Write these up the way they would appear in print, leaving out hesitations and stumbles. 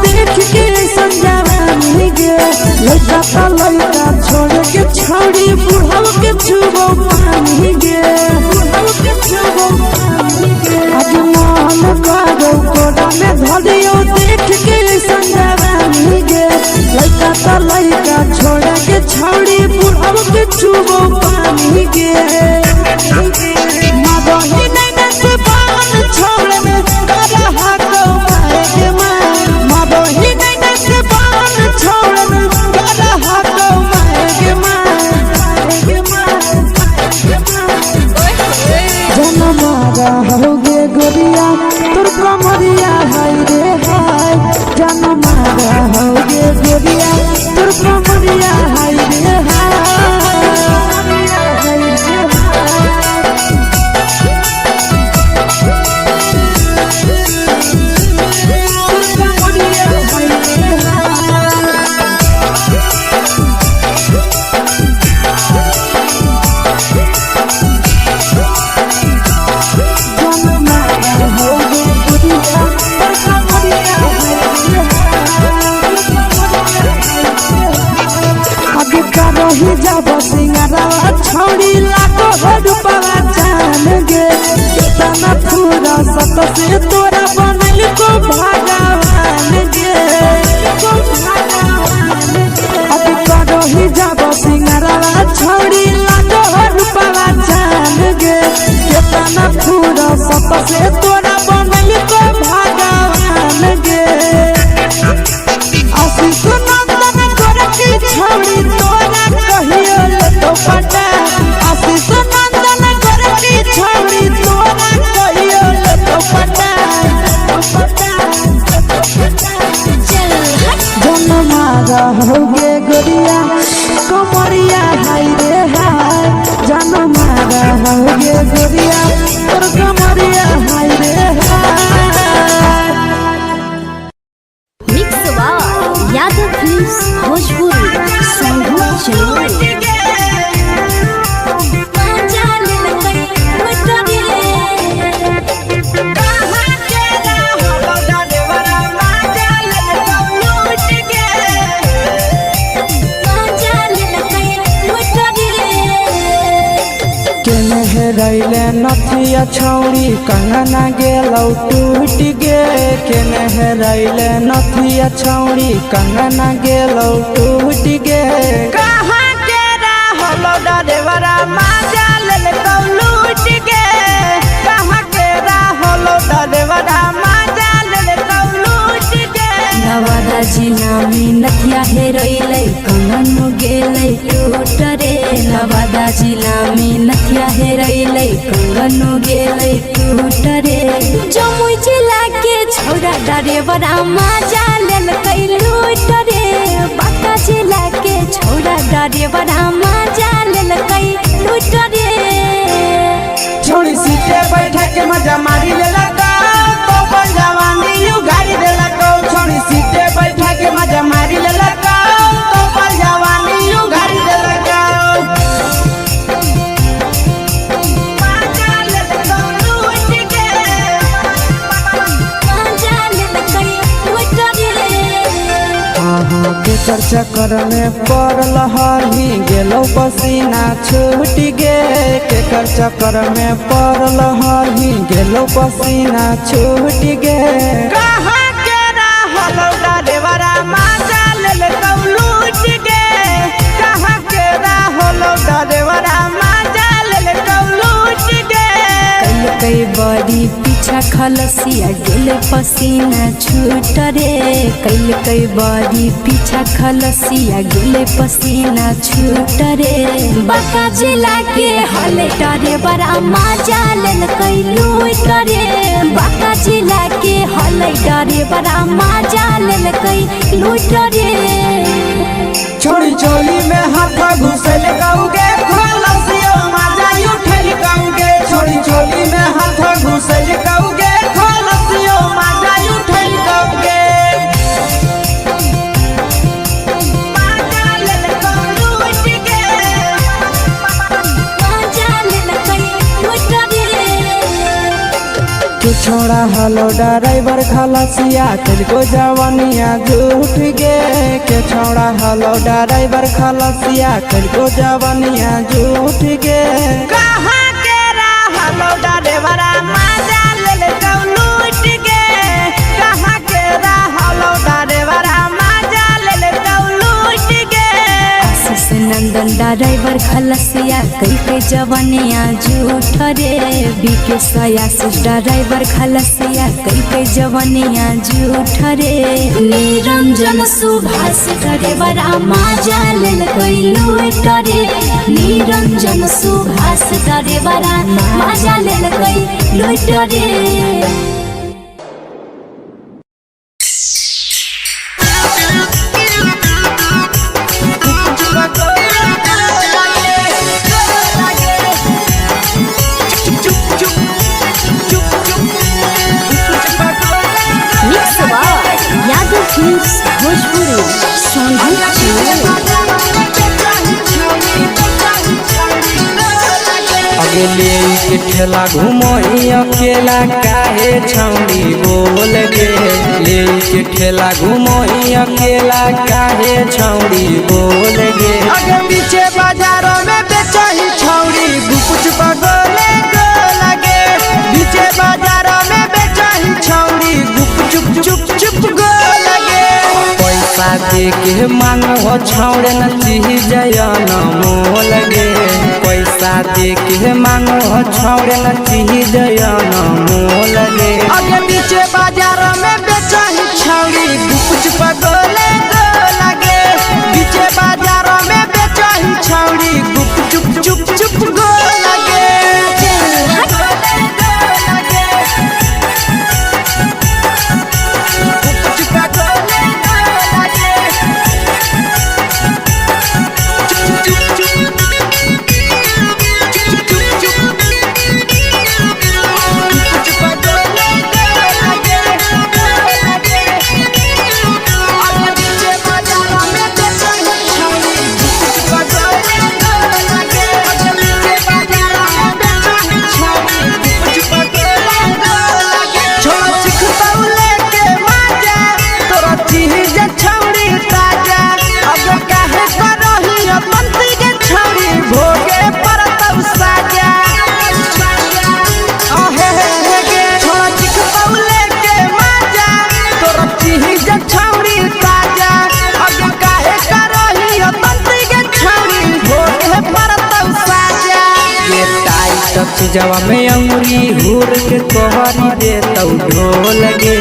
देख के संजवानी गे लइका ता लइका छोड़ के छौड़ी बुढ़ाव के छुबो पानी गे आज मन करो कोडा में धलियो देख के संजवानी गे लइका ता लइका छोड़ के छौड़ी बुढ़ाव के छुबो पानी गे मदही नैना से बान छोड़ में करा हाथो माए गे माँ मदही नैना से बान छोड़ में करा हाथो माए गे माँ जनमारा होगे गोरिया तोर कमरिया हाय रे हाय जनमारा होगे गोरिया तोर कमरिया हाय रे हाय जब सिंगारा छौड़ी लाखो रुपया जान गे कितना पूरा सत से तोरा बनल को भगवान गे अब करो ही जब सिंगारा छौड़ी लाखो रुपया जान गे कितना पूरा सत से तोरा बनल को भगवान गे आशीष नंदन गोरखी छौड़ी तोरा कहियो तो पटा आशीष नंदन गोरखी छौड़ी तोरा कहियो तो पटा जनमारा होगे गोरिया कमरिया हाय रे हाय जनमारा होगे गोरिया तोर कमरिया हाय रे हाय मिक्स यादव फिल्म्स भोजपुरी संगीत चैनल रैले नथिया छौड़ी कंगना गेलौ टूट गे केने रैले नथिया छौड़ी कंगना गेलौ टूट गे कहाँ के रहलो डरेवरा माजा लेलकौ लूट गे कहाँ के रहलो डरेवरा माजा लेलकौ लूट गे नवादा जिला में नथिया हेरोइलै कंगनो गेलै टूट रे नवादा जिला में नथिया हेरोइलै कंगनो गेलै टूट रे जमुई जिला के छौड़ा डरेवरा माजा लेलकै लूट रे बांका जिला के छौड़ा डरेवरा माजा लेलकै लूट रे छोड़ी सीटे बैठा के मजा मारी लेलकौ तो जवानी यू गाड़ी देलकौ छोड़ी सीटे बैठा के मजा मारी लेलकौ तो जवानी यू गाड़ी देलकौ के चर्चा कर में पड़ल हही गेलो पसीना छूट गे के चर्चा कर में पड़ल हही गेलो पसीना छूट गे कहाँ के रहलो डरेवरा माजा लेलकौ लूट गे कहाँ के रहलो डरेवरा माजा लेलकौ लूट गे कई बड़ी पीछा खलसिया गेले पसीना छूट रे कई बड़ी पीछा खलसिया गेले पसीना छूट रे बांका जिला के हले डरे बड़ा माजा लेलकै लूट रे बांका जिला के हले डरे बड़ा माजा लेलकै लूट रे छोड़ी चोली में हाथ घुसल गौगे खलसियो माजा उठल गौगे छोड़ी चोली में हाथ घुसल गौगे खलसियो माजा उठल गौगे माजा लेलकौ लूट गे माजा लेलकै लूट रे छोड़ा हलो ड्राइवर खलसिया तुझको जवानिया झूठ गे के छोड़ा हलो ड्राइवर खलसिया तुझको जवानिया झूठ गे कहाँ के हलो ड्राइवर मजा ले लूट गे कहाँ के हलो ड्राइवर मजा ले लूट गे आशीष नंदन ड्राइवर खलसिया कई के जवानिया झूठ रे विकेश आशीष ड्राइवर खलसिया कई के जवानिया झूठ रे निरंजन सुभाष ड्राइवर मजा ले लूट रे निरंजन सुभाष ड्राइवर मजा ले लूट रे भोजपुरी अगले के ठेला घुमोई अकेला काहे छौड़ी बोल गे ले के ठेला घुमोई अकेला काहे छौड़ी बोल गे अगे पीछे बाजारों में बेचही छौड़ी गुपुच बगले गो लगे पीछे बाजारों में बेचही छौड़ी गुप चुप चुप चुप गो लगे पैसा दे के मांगो छौड़े न चीज न मोल गे पैसा दे के मांगो छौड़े न चीज न मोल गे अगे पीछे बाजारों में बेचही छौड़ी गुपुच बगले गो लगे पीछे बाजारों में बेचही छौड़ी गुप चुप चुप चुप गो लगे जवा में अंगुरी हुर के कोहरी दे तौ ढोल गे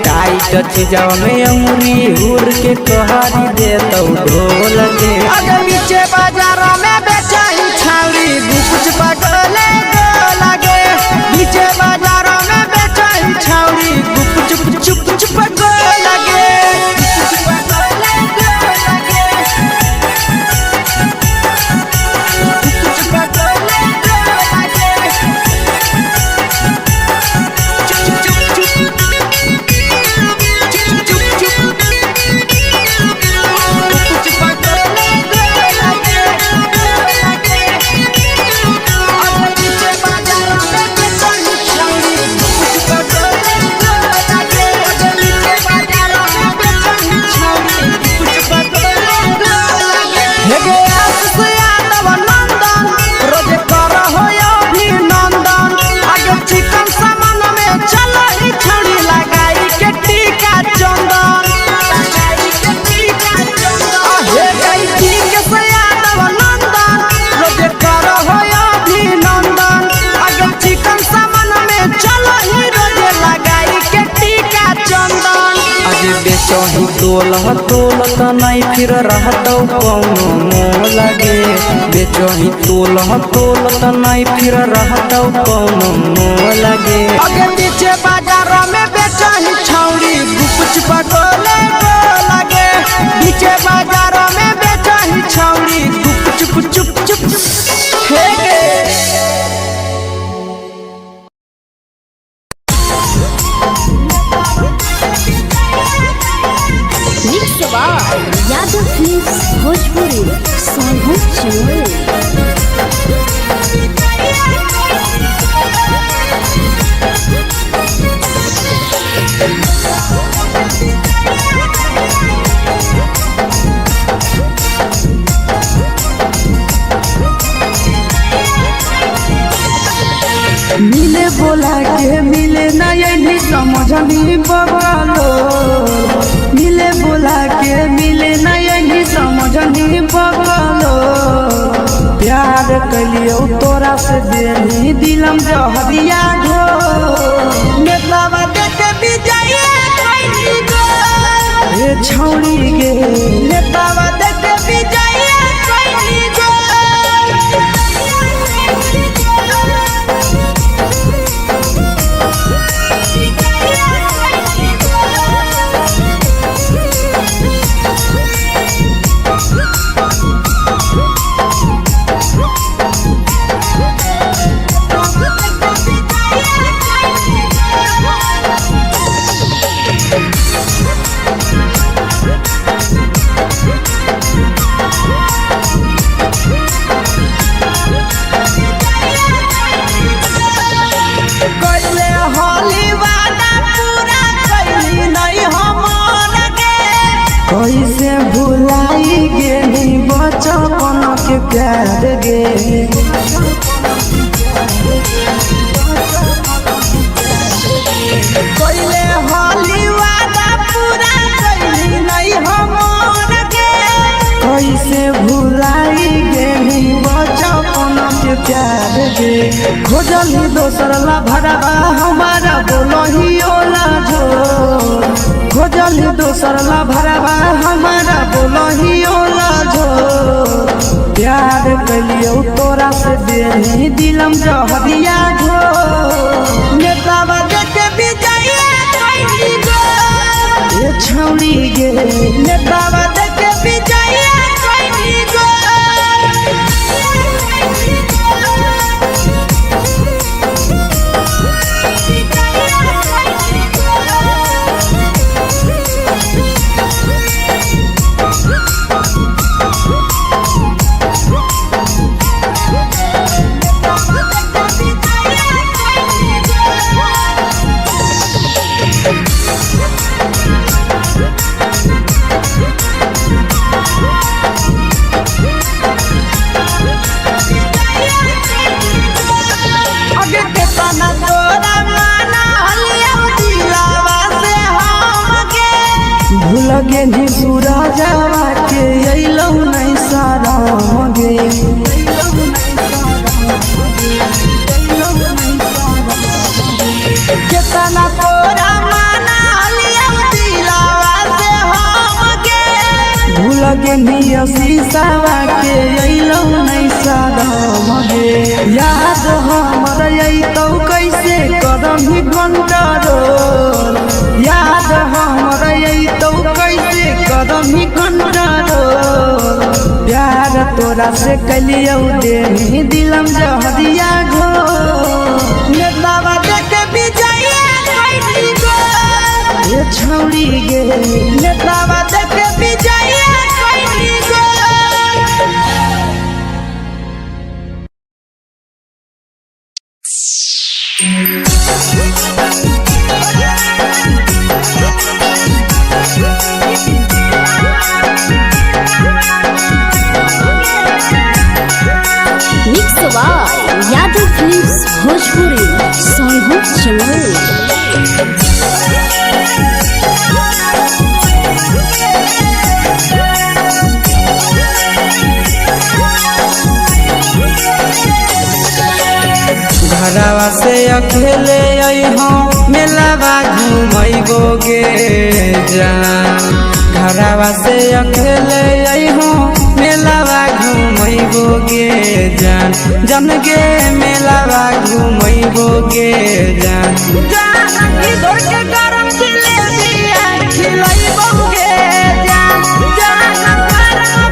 टाइट जवा में अंगुरी हुर के कोहरी दे तौ ढोल गे अगे पीछे बाजारों में बेचही छौड़ी गुपुच बगले गो लगे पीछे बाजारों में बेचही छौड़ी गुप चुप चुप चुप गो लगे बेचही तोल त नहीं फिर रहतौ कौनो मोल गे बेचही तोल त नहीं फिर रहतौ कौनो मोल गे अगे पीछे बाजारों में बेचही छौड़ी गुपुच बगले गो लगे पीछे बाजारों में बेचही छौड़ी गुप चुप चुप चुप हे गे यादव फिल्म्स भोजपुरी मिले बोला के मिले ना यही समझनी बगलो मिले बोला के मिले ना यही समझनी बगलो प्यार कलियो तोरा से देनी दिलम जहरिया घो नेतावा देखे विजय कैली गो ए छौड़ी गे नेतावा देखे विजय कैली गो कैसे भुलाई गेली बचपन के प्यार गे कैले होली वादा पूरा कैली नहीं हमर के कैसे भुलाई गेली बचपन के प्यार गे खोजली दोसर ला भरवा हमारा बोलही ओला जो खोजली दोसर ला भरवा हमारा बोलही ओला जो प्यार कलियो तोरा से देनी दिलम जहरिया घो नेतावा देखे विजय कैली गो ए छौड़ी गे नेतावा देखे विजय कैली गो भूल गेली सूरजवा के अइलौ नहीं सारा गे केतना तोरा माना लिया दिलावा से हम गे भूल गेली शीशावा के अइलौ नहीं सारा गे याद हमर अइतौ कैसे करम कंट्रोल याद हमर अइतौ कैसे करम कंट्रोल प्यार तोरा से कलियो देनी दिलम जहरिया घो नेतावा देखे विजय कैली गो ए छौड़ी गे नेतावा देखे विजय कैली go mix by Yadav films Bhojpuri Sonu चमल घरवा से अकेले अइहो मेलावा घूमैबो गे जान घरवा से अकेले अइहो मेलावा घूमैबो गे जान जन गे मेलावा घूमैबो गे जान जाना की दौड़ के गरम जिलेबिया खिलाइबो गे जान जाना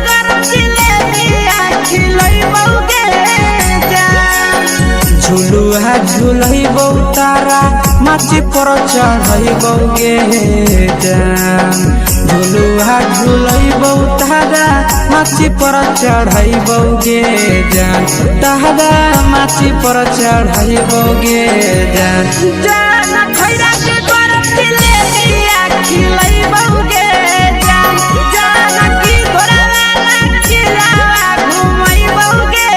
गरम जिलेबिया खिलाइबो गे जान झुलुहा झुलैबो तारा माची पर चढ़ैबो गे जान झुलुहा झुलैबो तारा माची पर चढ़ैबो गे जान तारा माची पर चढ़ैबो गे जान जाना खैरा के गरम जिलेबिया खिलैबौगे जान जानकी घोड़ावाला खिलावा घुमैबौगे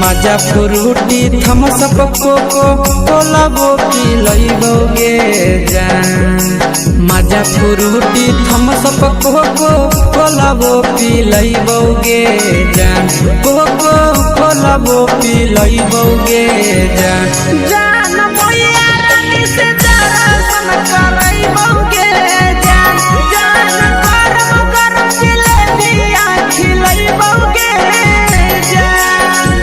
मजा फ्रूटी थम्स अप कोको कोला वो पिलैबौगे जान मजा फ्रूटी थम्स अप कोको कोला वो पिलैबौगे जान कोको कोला वो पिलैबौगे जान जान भैया रानी से दर्शन करैबौगे जान जान गरम गरम जिलेबिया खिलैबौगे जान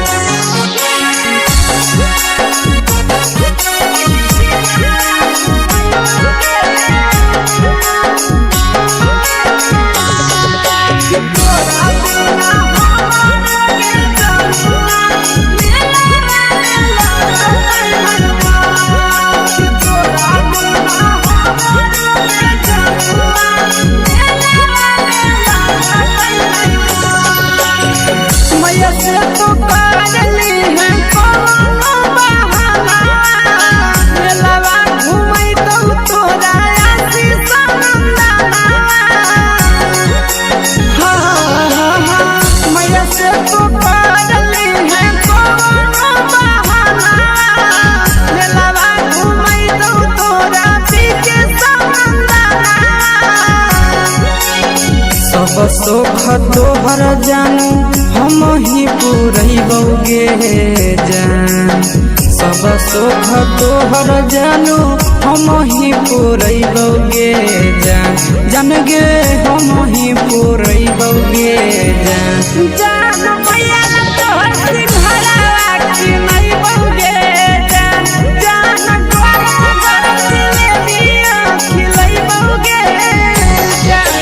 सब सुख तोहर जानू हम ही पुरैबौगे जान सब सुख तोहर जानू हम ही पुरैबौगे जान जान गे हम ही पुरैबौगे जान जान भैया तोहर सिंघाड़ा खिलैबौगे जान जान गरम गरम जिलेबिया खिलैबौगे जान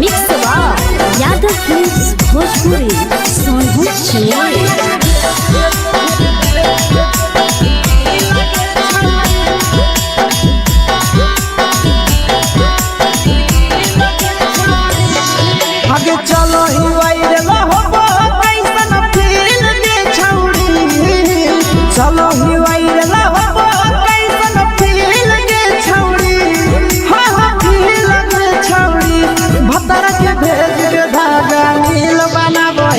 मिक्स यादव फिल्म्स भोजपुरी सोनू आगे चलो ही वायरल होबो कैसन फील दे छौड़ी चलो ही वायरल होबो कैसन फील दे छौड़ी हाँ फील दे छौड़ी भतर के भेज के धागा नील बनाबो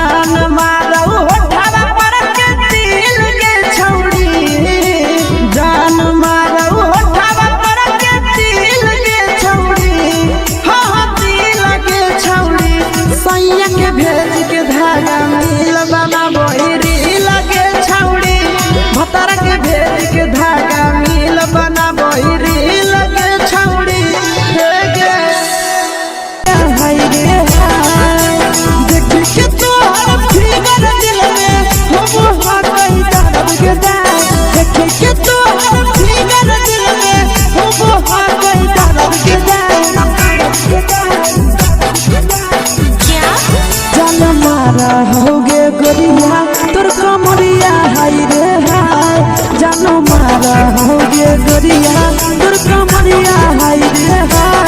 जान मारो होठवा पर के दिल के छौड़ी जान मारो होठवा पर के दिल के छौड़ी हाँ दिल के छौड़ी सैया के भेज के धागा मिल बना बोरी लगे छौड़ी भतर के भेज के धागा मिल बना बोरी लगे छौड़ी होगे गोरिया तोर कमरिया हाय रे हाय जानो मारा होगे गोरिया तोर कमरिया हाय रे हाय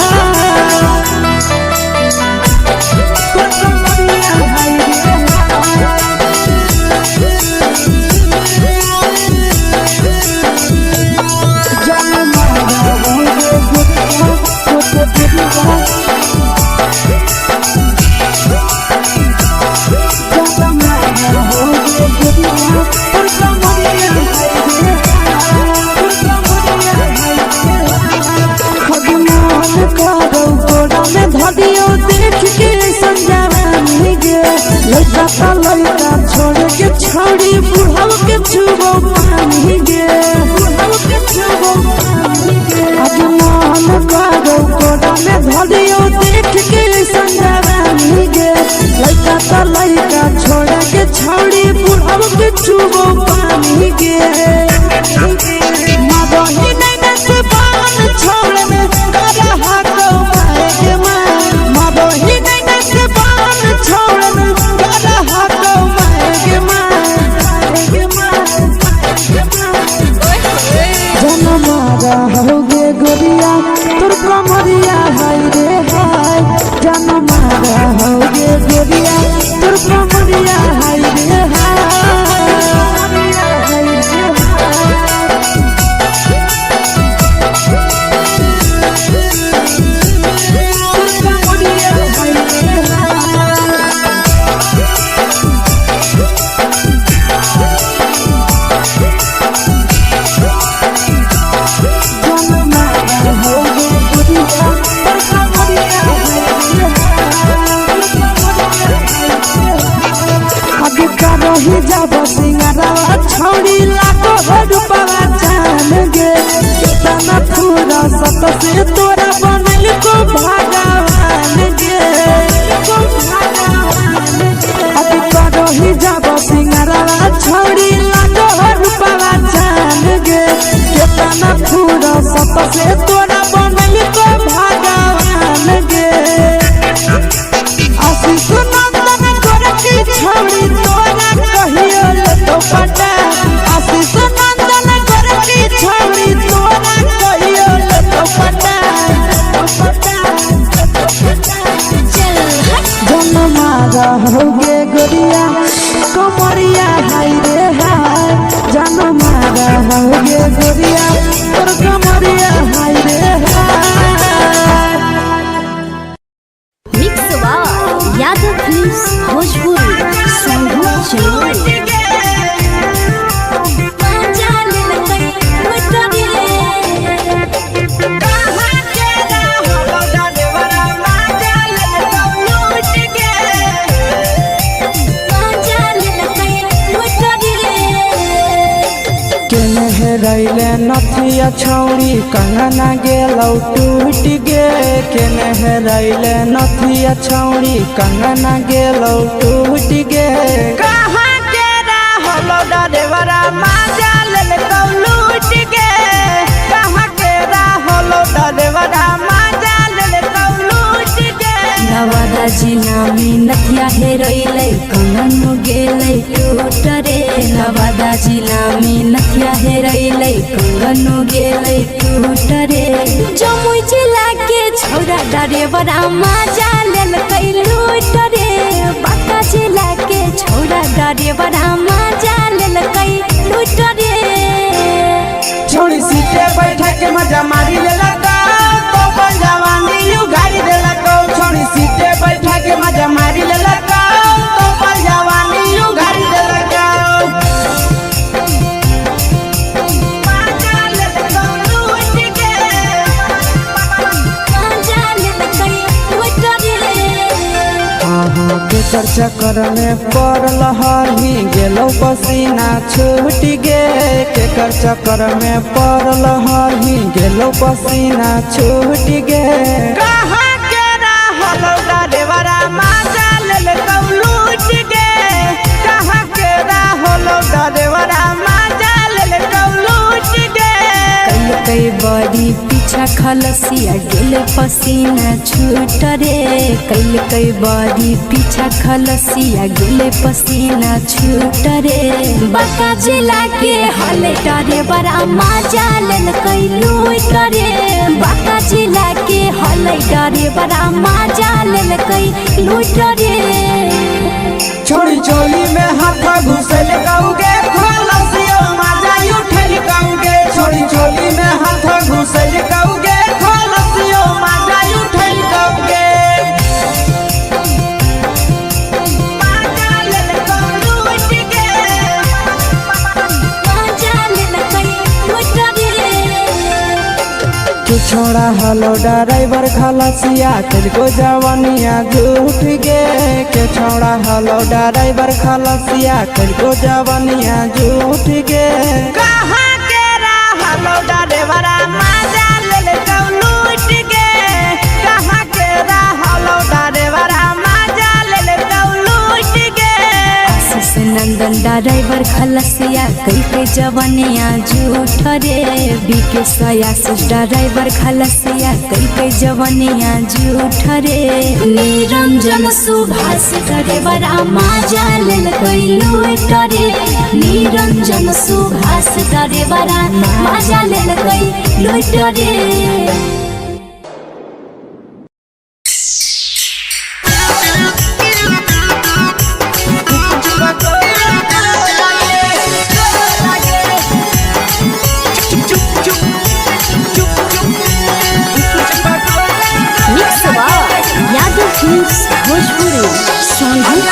तोर कमरिया हाय रे जानो मारा होगे गोरिया तोर कमरिया धदियो देख के संजावानी गे लड़का लड़का छोड़ के छौड़ी बुढ़ाव के छुबो पानी गे बुढ़ाव के छुबो पानी गे अजमान करो कोड़ा में धदियो देख के संजावानी गे लड़का लड़का छोड़ के छौड़ी बुढ़ाव के छुबो पानी गे मदही नहीं नस पान छोड़ में करा हाथों होगे गोरिया तोर कमरिया हाय रे हाय जान मारा होगे गोरिया तोर कमरिया हाय रे ही जब सिंगारा छौड़ी लाखो रुपवा जान गे कितना पूरा सत से तोरा बनल को भगवान गे अभी करो ही जब सिंगारा छौड़ी लाखो रुपवा जान गे कितना पूरा सत से तोरा बनल को भगवान गे आशीष नंदन कर की छौड़ी तोरा कहियो तो पटा आशीष नंदन कर की छौड़ी तोरा कहियो तो पटा जन मारा होगे गोरिया कमरिया हाय रे हाय जन मारा होगे गोरिया तोर कमरिया हाय रे हाय मिक्स वाह यादव फिल्म्स भोजपुरी संगीत चैनल रैले नथिया छौड़ी कंगना गेलौ टूट गे केने रैले नथिया छौड़ी कंगना गेलौ टूट गे कहाँ के रहलो डरेवरा माजा लेलकौ लूट गे कहाँ के रहलो डरेवरा माजा लेलकौ लूट गे नवादा जिला में नथिया हेरैलै कंगनो गेलै टूट रे नवादा जिला में नथिया हेरैलै कंगनो गेलै टूट रे जमुई जिला के छौरा डरेवरा माजा लेलकै लूट रे बांका जिला के छौरा डरेवरा माजा लेलकै लूट रे छौड़ी सीटे बैठा के मजा मारी लेलकौ तो जवानी यू गाड़ी देलकौ छौड़ी सीटे बैठा के मजा मारी लेलकौ तो जवानी केकर चक्कर में पड़ल हरही गेलौ पसीना छूट गे केकर चक्कर में पड़ल हरही गेलौ पसीना छूट गे कहाँ के रहलौ डरेवरा माजा लेल लूट गे कहाँ के रहलौ डरेवरा माजा लेल लूट गे कई बड़ी पीछा खलसिया गेले पसीना छूट रे कई बड़ी पीछा खलसिया गेले पसीना छूट रे बाका जिला के हले डरे बड़ा मजा लेल कई लूट रे बाका जिला के हले डरे बड़ा मजा लेल कई लूट रे छोड़ी चोली में हाथ घुसल गौगे खलसियो माजा उठल गौगे छोड़ी चोली में हाथ घुसल गौगे खलसियो माजा उठल गौगे माजा लेल लूट गे मजा लेल कई लूट रे तू छोड़ा हलो ड्राइवर खलसिया तुझको जवानिया झूठ गे के छोड़ा हलो ड्राइवर खलसिया तुझको जवानिया झूठ गे कहाँ के रहलौ डरेवरा माजा लेल लूट गे कहाँ के रहलौ डरेवरा माजा लेल लूट गे आशीष नंदन ड्राइवर खलसिया कई के जवानिया झूठ रे बीके आशीष ड्राइवर खलसिया कई के जवानिया झूठ रे निरंजन सुभाष ड्राइवर मजा लेल कई लूट रे निरंजन सुभाष ड्राइवर मजा लेल कई लूट रे यादव फिल्म्स भोजपुरी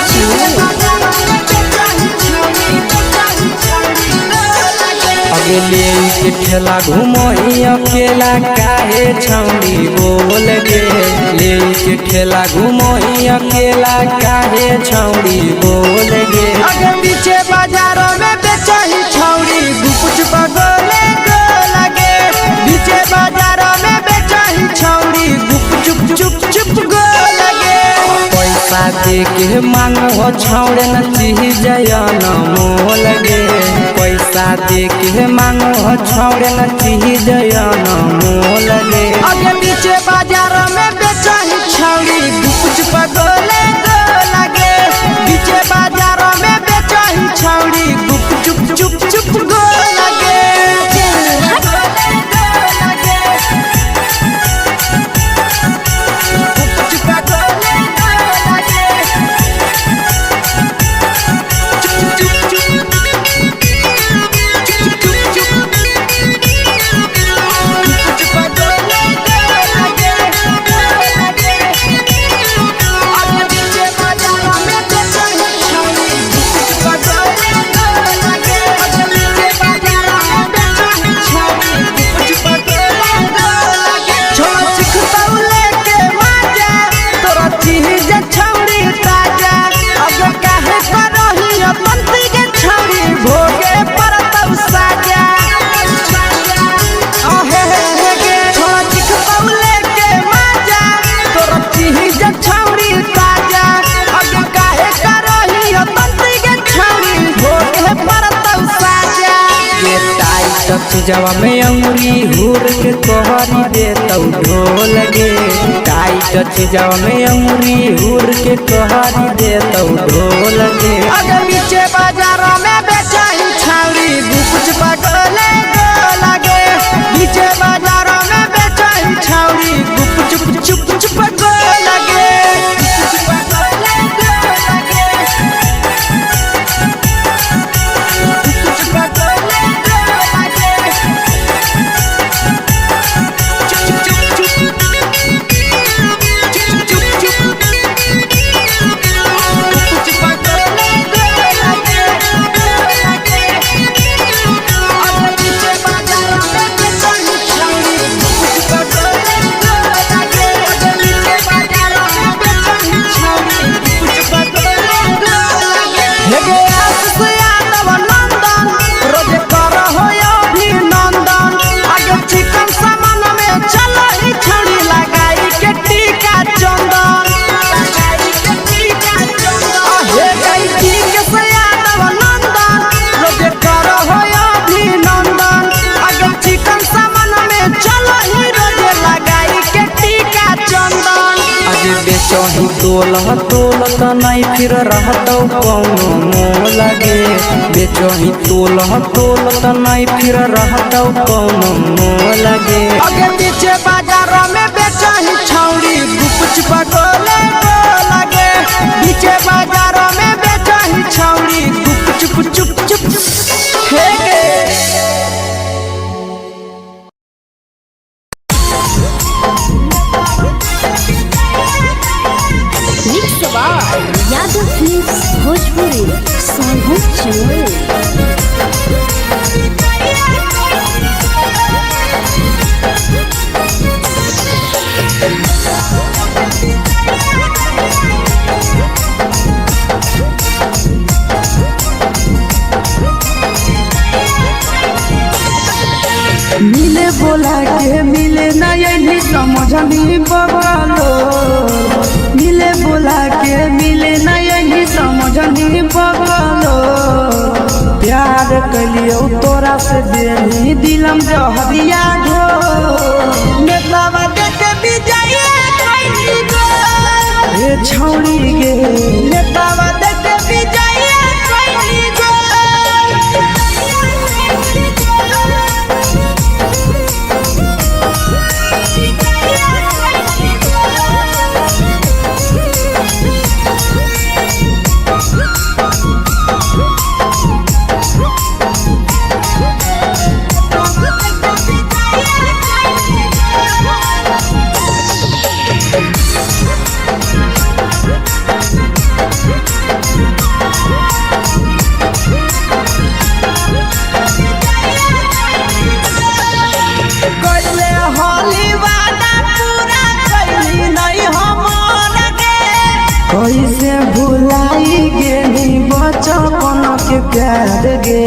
अगले के ठेला घूमो अकेला काहे छौड़ी बोल गे ले के ठेला घूमो अकेला काहे छौड़ी बोल गे आगे पीछे बाजारों में बेचाही छौड़ी गुपुच बगले गो लगे पीछे बाजारों में बेचाही छौड़ी गुप चुप चुप चुप गो लगे पैसा दे के मांगो छौड़े न चीज न मोल गे पैसा दे के मांगो छौड़े न चीज न मोल गे आगे पीछे बाजारों में बेचाही छौड़ी गुपुच बगले गो लगे पीछे बाजारों में बेचाही छौड़ी गुप चुप चुप चुप गो लगे जवा में अंगुरी हुर के तोहरी दे तौ ढोल गे टाइट जवा में अंगुरी हुर के तोहरी दे तौ ढोल गे आगे पीछे बाजारों में बेचाही छौड़ी गुपुच बगले गो लगे पीछे बाजारों में बेचाही छौड़ी गुप चुप चुप चुप गो लगे बेचही तोलह तोलत नहीं फिर रहतौ कौनो मोह लगे बेचही तोलह तोलत नहीं फिर रहतौ कौनो मोह लगे आगे पीछे बाजारों में बेचही छौड़ी गुपच पगोले लगे पीछे बाजारों में बेचही छौड़ी गुप चुप चुप हे यादव फिल्म्स भोजपुरी सोनू चमन। मिले बोला के मिले ना यही समझनी बवालो मिले बोला के मिले ना यही समझनी बवालो प्यार कलियो तोरा से देनी दिलम जहरिया घो नेतावा देखे भी जाइए कोई गो ए छौड़ी गे नेतावा देखे भी जाइए कोई गो कैसे भुलाई गेली बचपन के प्यार गे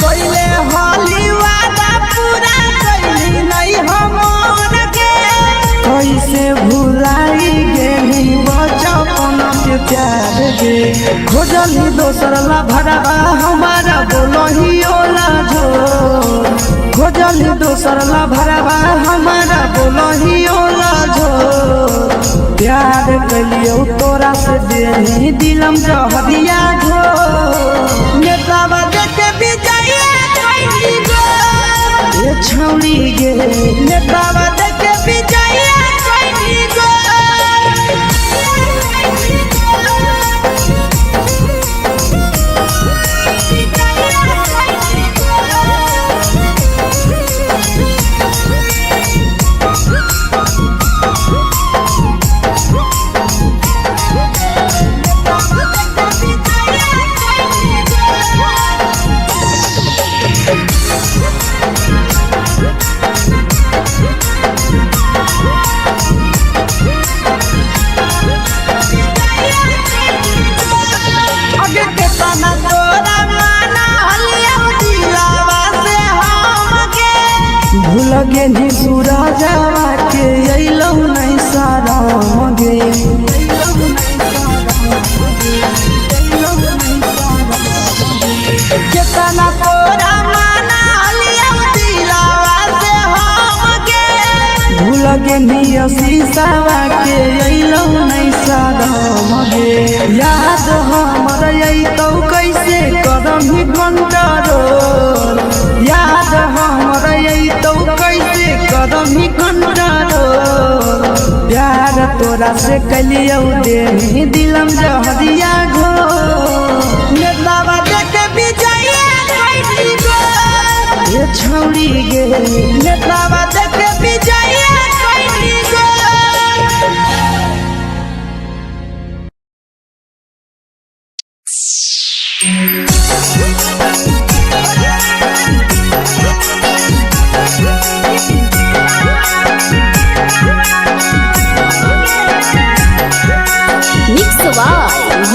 कोइले होली वादा पूरा कैली नहीं हमर के कैसे भुलाई गेली बचपन के प्यार गे खोजली दोसर ला भरवा हमारा बोलही ओला जो खोजली दोसर ला भरवा हमारा बोलही ओला जो प्यार कलियो तोरा से देनी दिलम जहरिया घो नेतावा देखे भी जाइए कोई गो ए छौड़ी गे नेतावा देखे भी जाइए कोई गो भूल गेली सूरजवा के अइलौ नहीं सारा गे केतना तोरा माना लिया दिलावा से हम गे भूल गेली शीशावा के अइलौ नहीं सारा गे याद हमर अइतौ कैसे करम कंट्रोल याद हमर अइतौ कैसे करम कंट्रोल प्यार तोरा से कलियो देनी दिलम जहरिया घो नेतावा देखे भी जाइए कोई गो ए छौड़ी गे नेतावा देखे भी जाइए कोई गो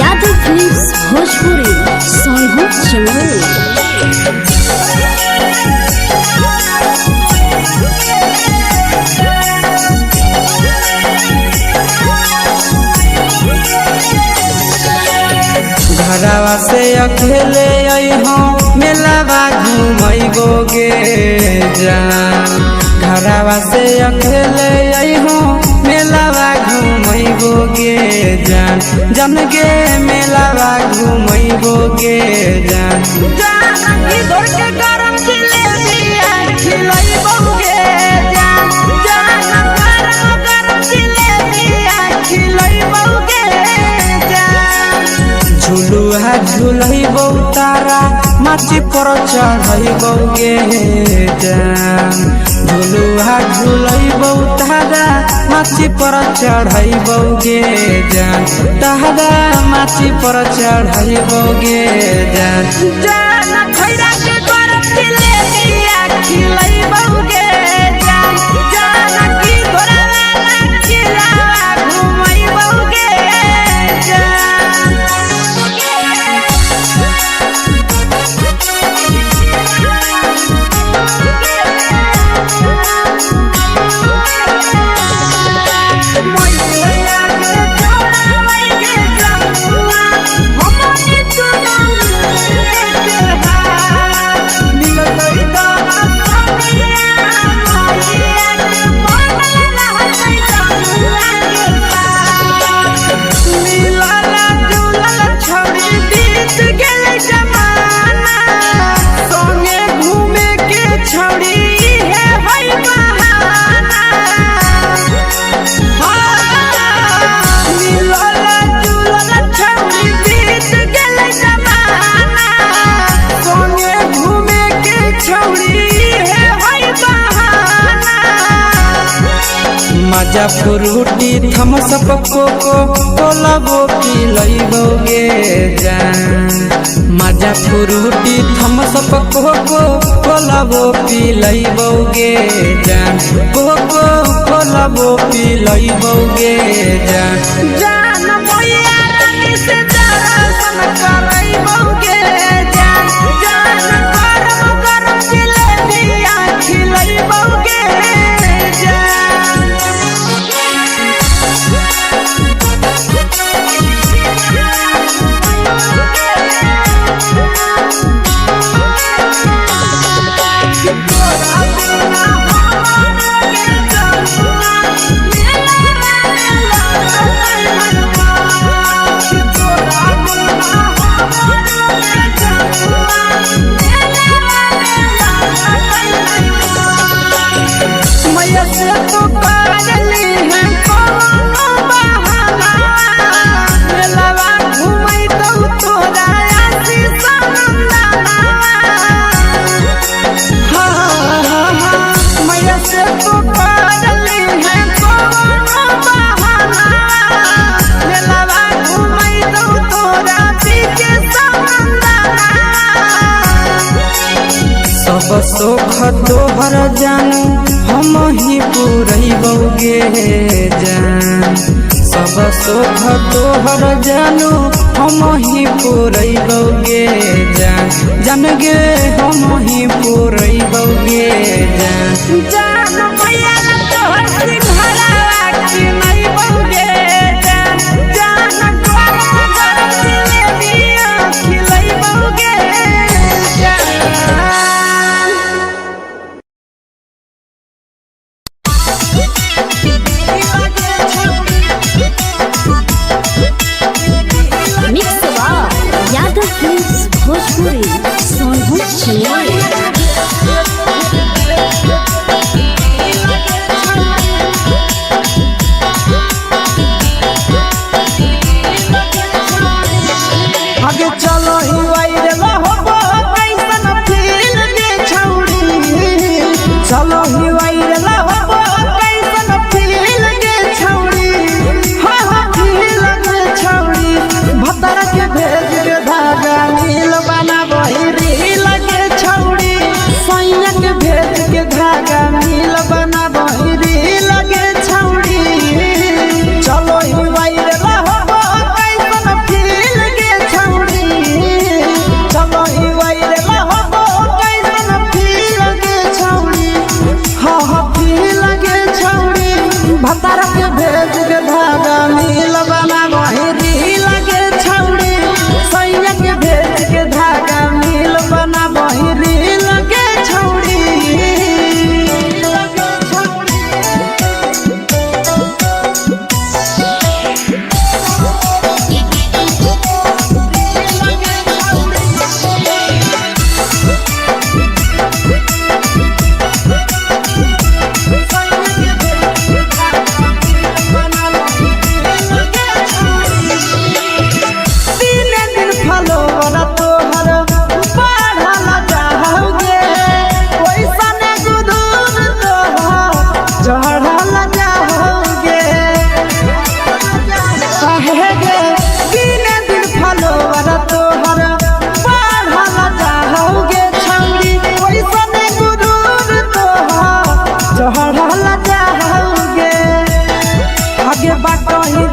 यादव फिल्म्स भोजपुरी सोनू चमन। घरवा से अकेले अइहो मेलावा घूमैबोगे जान घरवा से अकेले अइहो मेलावा घूमैबोगे जान जन गे मेलावा घूमैबोगे जान इधर के गरम जिलेबिया खिलैबोगे जान गरम जिलेबिया खिलैबोगे जान झुलुहा झुलैबौ तारा माची पर चढ़ैबोगे जान झुलुहा झुलैबौ तारा माची पर चढ़ैबोगे जान तारा माची पर चढ़ैबोगे जान खैरा के गरम जिलेबिया खिलैबोगे जान की घोड़ा खिलावा घुमैबोगे मजा फ्रूटी थम्स अप कोको कोला वो पिलैबोगे जान मजा फ्रूटी थम्स अप कोको कोला वो पिलैबोगे जान कोको कोला वो पिलैबोगे जान मोया रानी से दर्शन करैबोगे जान गरम जिलेबिया खिलैबोगे सब सुख तोहर जानू हम ही पुरैबोगे जान सब सुख तोहर जानू हम ही पुरैबोगे जान जन गे हम ही पुरैबोगे जान मैया तोहर सिंघाड़ा खिलैबोगे जान गरम जिलेबिया खिलैबोगे भोजपुरी सोनू चिड़िया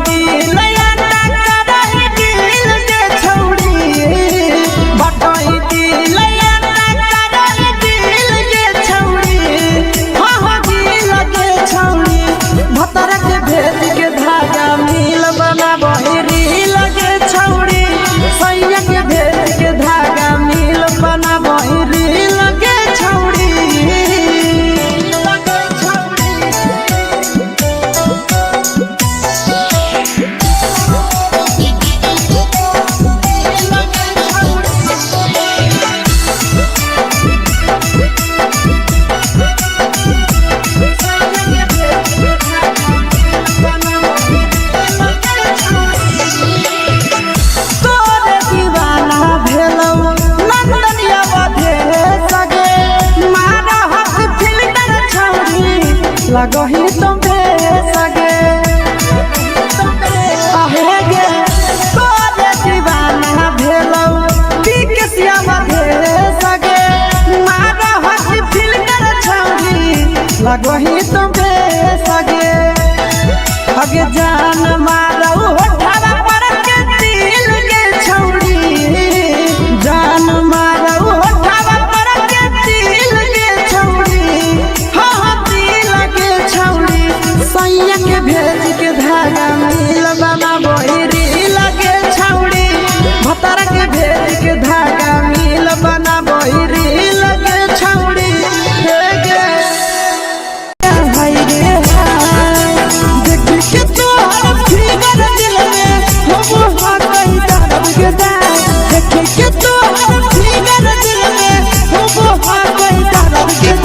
दिल याना करही दिल के छौड़ी बटई दिल याना करही दिल के छौड़ी हाँ दिल के छौड़ी भतर के भेज के धागा मिल बना बहिरी लगे छौड़ी सैया के भेज के धागा मिल बना बहिरी लगे छौड़ी लगही तुम्हे सगे आहे गे तोरे दीवाना भेलौ पिकसिया भे सगे मारा हसी फिल्टर छौरी लगही तुम्हे सगे अगे जान मारौ होठवा पर के दिल के छौरी जान मारौ होठवा पर के दिल के छौरी हाँ सैया के भेज के धागा मिल बना बहिरी लगे छौड़ी भतर के भेज के धागा मिल बना बहिरी लगे छौड़ी देख के तोहर फिगर दिल में हो कहीं दर्द के देख के तोहर फिगर दिल में हो कहीं दर्द के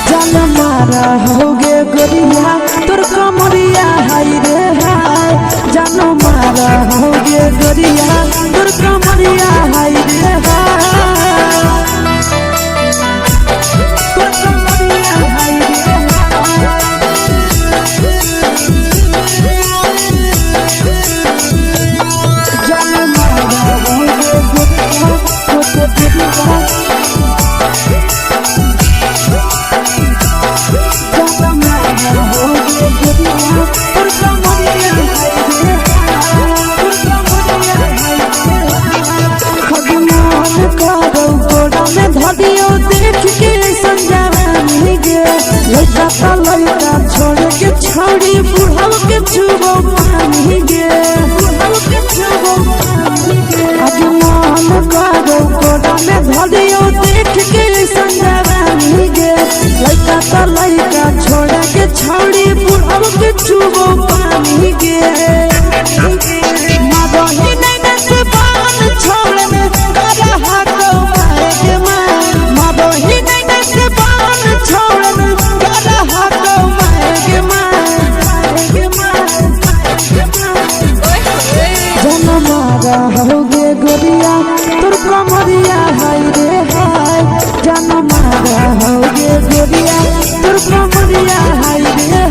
जान मारा होगे गोरिया तोर कमरिया हाय रे हाय जान मारा होगे गोरिया तोर कमरिया हाय रे हाय तोर कमरिया हाय रे जान मारा होगे गोरिया तोर कमरिया लड़का छोड़ के छौड़ी बुढ़ाव के छुबो पानी गे बुढ़ाव के छुबो पानी गे आज मन करो कोड़ा में धरियो देख के संजवानी गे लड़का छोड़ के छौड़ी बुढ़ाव के छुबो पानी गे मादही नहीं से बान छोड़ में रहा तो माए के मादही नहीं से बान छोड़ में होगे गोरिया तोर कमरिया हाय रे हाय जान मारा होगे गोरिया तोर कमरिया हाय रे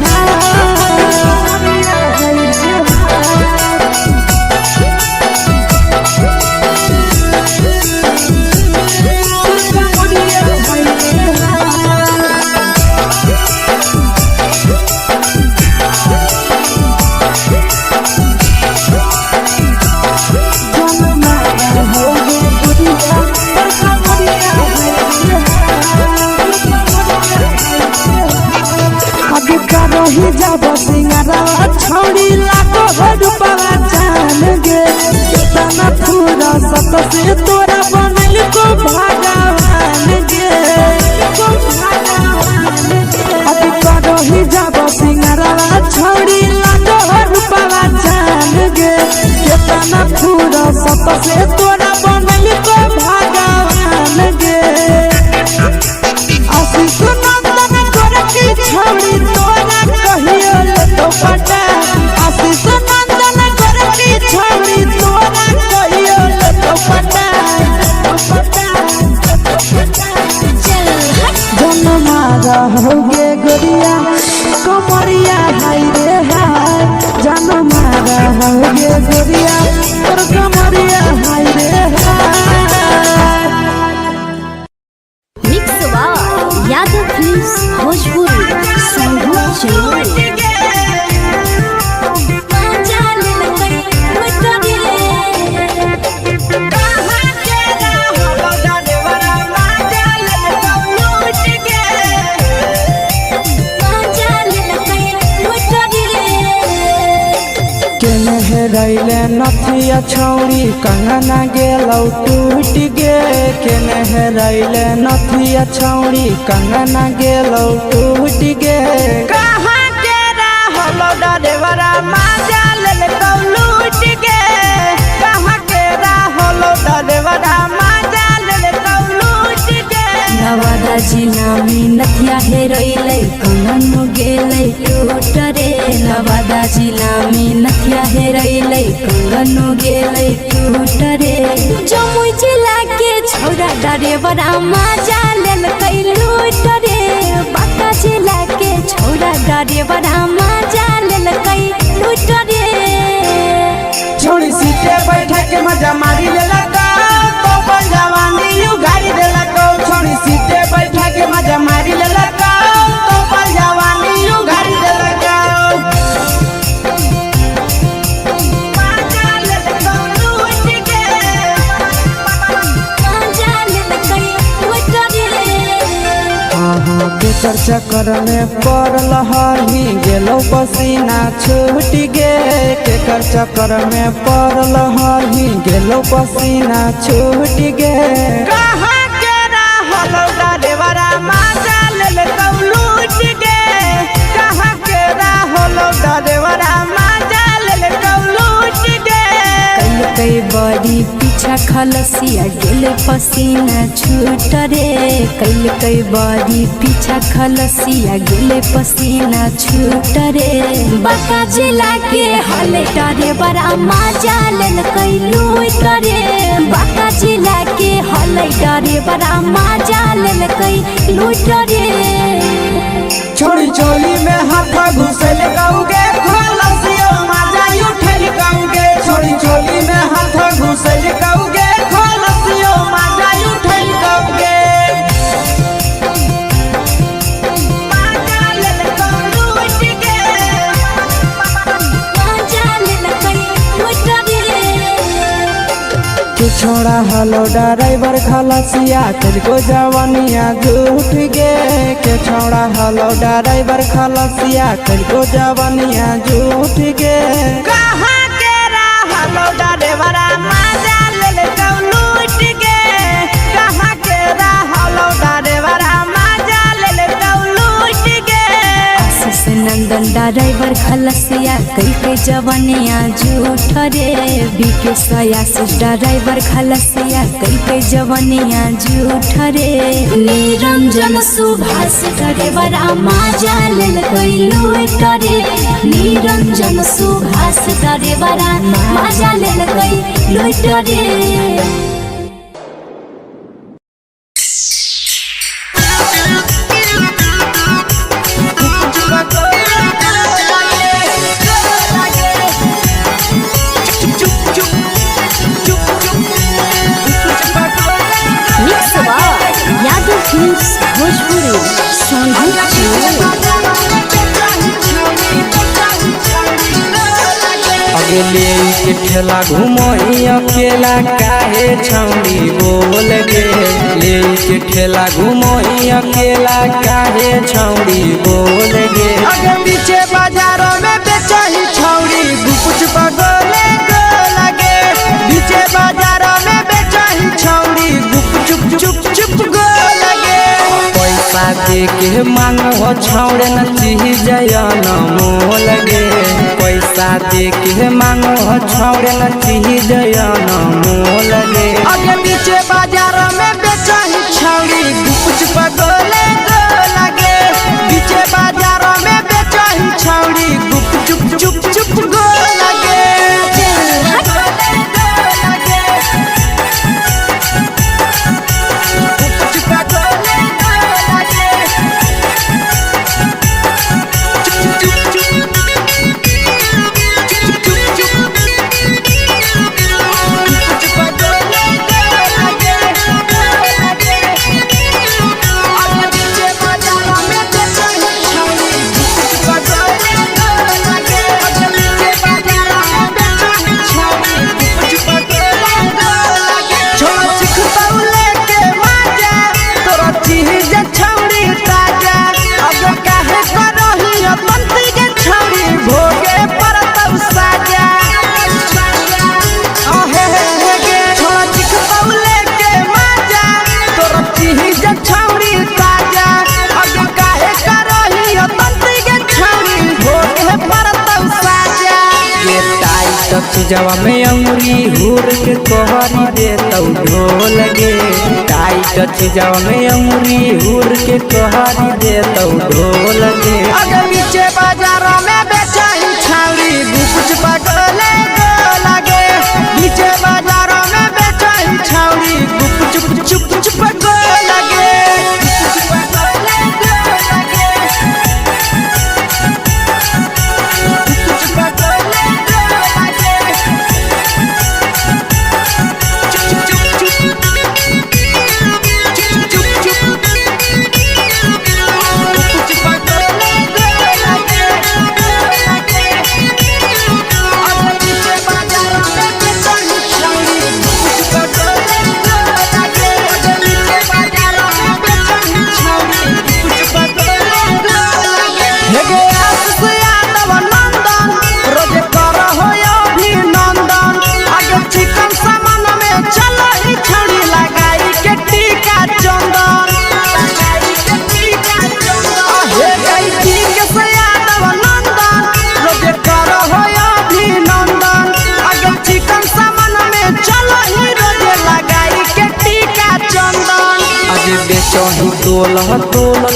रही जब सिंगारा छौड़ी लाखो रुपया जान गे कितना पूरा सत से तोरा बनल को भगवान गे अभी रही जब सिंगारा छौड़ी लाखो रुपया जान गे कितना पूरा सत से तोरा बनल को भगवान गे आशीष नंदन करके छौड़ी तोरा कहियो तो पटा आशीष नंदन करके छौड़ी तोरा कहियो तो पटा जन मारा होगे गोरिया कमरिया हाय रे हाय जन मारा होगे गोरिया तोर कमरिया हाय रे हाय। मिक्स यादव फिल्म्स भोजपुरी संगीत हेरैले नथिया छौरी कंगना गेलौ टूट गे केने हेरैले नथिया छौरी कंगना गेलौ टूट गे कहाँ के रहलो डरेवरा माजा ले लूट गे कहाँ के रहलो डरेवरा माजा ले लूट गे नवादा जिला में नथिया हेरैले कंगन गेलै टूट रे नवादा जिला में नथिया हेरैले कंगन गेलै टूट रे जमुई जिला के छौरा डरेवरा माजा लेलकै लूट रे बांका जिला के छौरा डरेवरा माजा लेलकै लूट रे छोड़ी सीटे बैठा के मजा मारी लेलका तो जवानी यू गाड़ी देलका छोड़ी सीटे बैठा के मजा मारी लेलका तो जवानी यू गाड़ी देलका माजा लेलका लूट के माजा लेलकै लूट रे के चर्चा करने पड़ल हरही गेलौ पसीना छूट गे के चर्चा करने पड़ल हरही गेलौ पसीना छूट गे कहाँ के रहलो डरेवरा माजा लेलका लूट गे कहाँ के रहलो डरेवरा माजा लेलका लूट गे कई बड़ी पीछा खलसिया गेले पसीना छूट रे कई बड़ी पीछा खलसिया गेले पसीना छूट रे बांका जिला के हले डरेवरा माजा लेलकै लूट रे बांका जिला के हले डरेवरा माजा लेलकै लूट रे छोड़ी चोली में हाथ घुसल गाऊगे खलसियो माजा उठल गाऊगे छोड़ी चोली में हाथ घुसल गाऊगे खलसियो माजा उठल गाऊगे माजा लेलका लूट गे माजा लेलकै लूट रे के छोड़ा हलो ड्राइवर खलसिया तुझको जवानिया झूठ गे के छोड़ा हलो ड्राइवर खलसिया तुझको जवानिया झूठ गे कहाँ के रहलो डरेवरा माजा लेलका लूट गे कहाँ के रहलो डरेवरा माजा लेलका लूट गे आशीष नंदन ड्राइवर खलसिया कई जवनिया झूठ रे बीके आशीष ड्राइवर खलसिया कई जवनिया झूठ रे निरंजन सुभाष ड्राइवरा माजा लेलकै लूट रे निरंजन सुभाष ड्राइवरा माजा लेलकै लूट रे यादव फिल्म्स भोजपुरी अगले के ठेला घुमई अकेला काहे छौड़ी बोल गे ले के ठेला घुमई अकेला काहे छौड़ी बोल गे आगे पीछे बाजारों में बेचही छौड़ी गुपुच पगोले गो लगे पीछे बाजारों में बेचही छौड़ी गुप चुप चुप चुप गो लगे पैसा दे के मांगो छौड़े न चीज जयन मोल गे पैसा दे के मांगो छौड़े न चीज जयन मोल गे आगे पीछे बाजारों में बेचही छौड़ी गुपुच पगोले गो लगे पीछे बाजारों में बेचही छौड़ी गुप चुप चुप चुप गो लगे चीजवा में अंगुरी हुर के कहरी दे तौ ढोल गे। टाइट चीजवा में अंगुरी हुर के कहरी दे तौ ढोल गे। अगे पीछे बाजारों में बेचाई छावड़ी गुकुच पगले लगे। पीछे बाजारों में बेचाई छावड़ी गुकुच चुप चुप लगे। बेचही तोल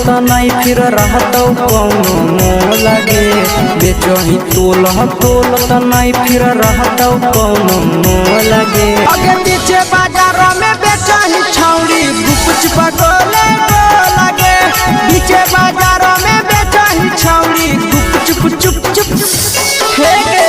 त नहीं फिर रहतौ कौनो मोह लगे। बेचही तोल त नहीं फिर रहतौ कौनो मोह लगे। अगे पीछे बाजारों में बेचही छौड़ी गुकुच पगले लगे। पीछे बाजारों में बेचही छौड़ी गुकुच चुप चुप हे गे।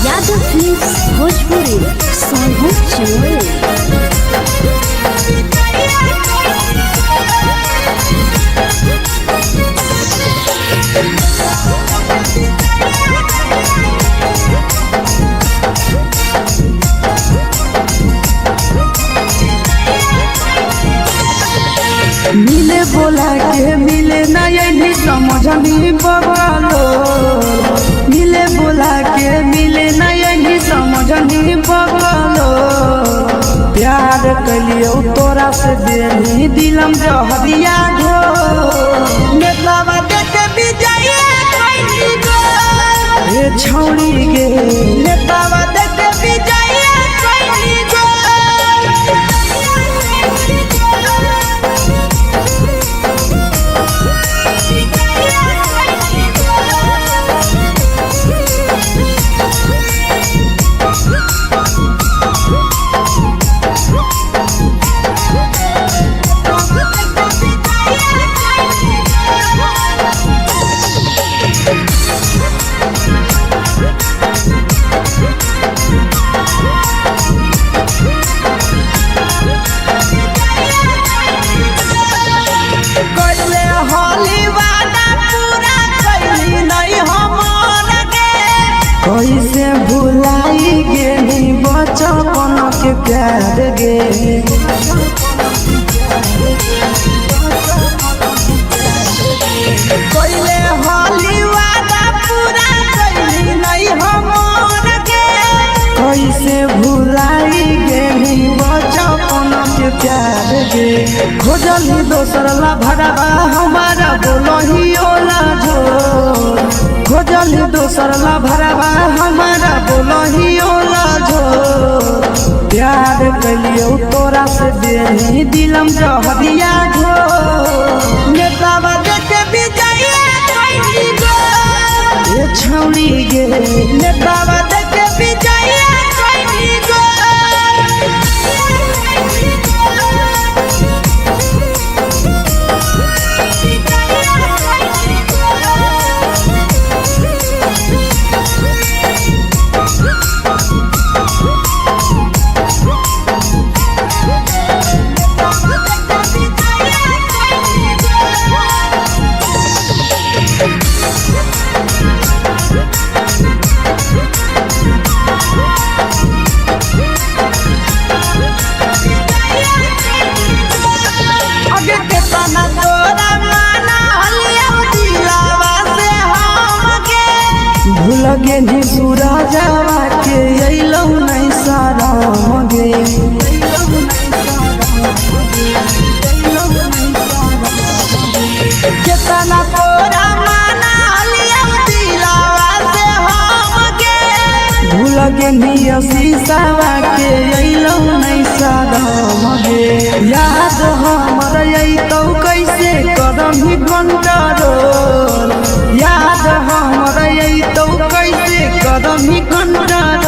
यादव फिल्म्स भोजपुरी सोनू चोर। मिले बोला के मिले नहीं समझनी बगलो। मिले बोला के मिले नहीं समझनी बगलो। प्यार कलियो तोरा से देनी दिलम जहरिया ढो। नेतवा देखे विजय कैली गो। ए छौड़ी गे नेतवा देखे विजय कैली गो। कैसे भुलाई गेली बचपन के प्यार गे। कोइले होली वादा पूरा कैली नहीं हमर गे। कैसे भुलाई गेली बचपन के प्यार गे। खोजली दोसर ला भरवा हमारा बोलही ओला झोर। खोजली दोसर ला भरवा हमारा बोलही ओला झोर। प्यार कलियो तोरा से देनी दिलम जहरिया ढो। नेतवा देखे विजय कैली गो। ए छौड़ी गे नेतवा देखे विजय कैली गो। शीशावा के अइलौ नहीं सादम गे याद हमर अइतौ कैसे करम ही कंट्रोल याद हमर अइतौ कैसे करम ही कंट्रोल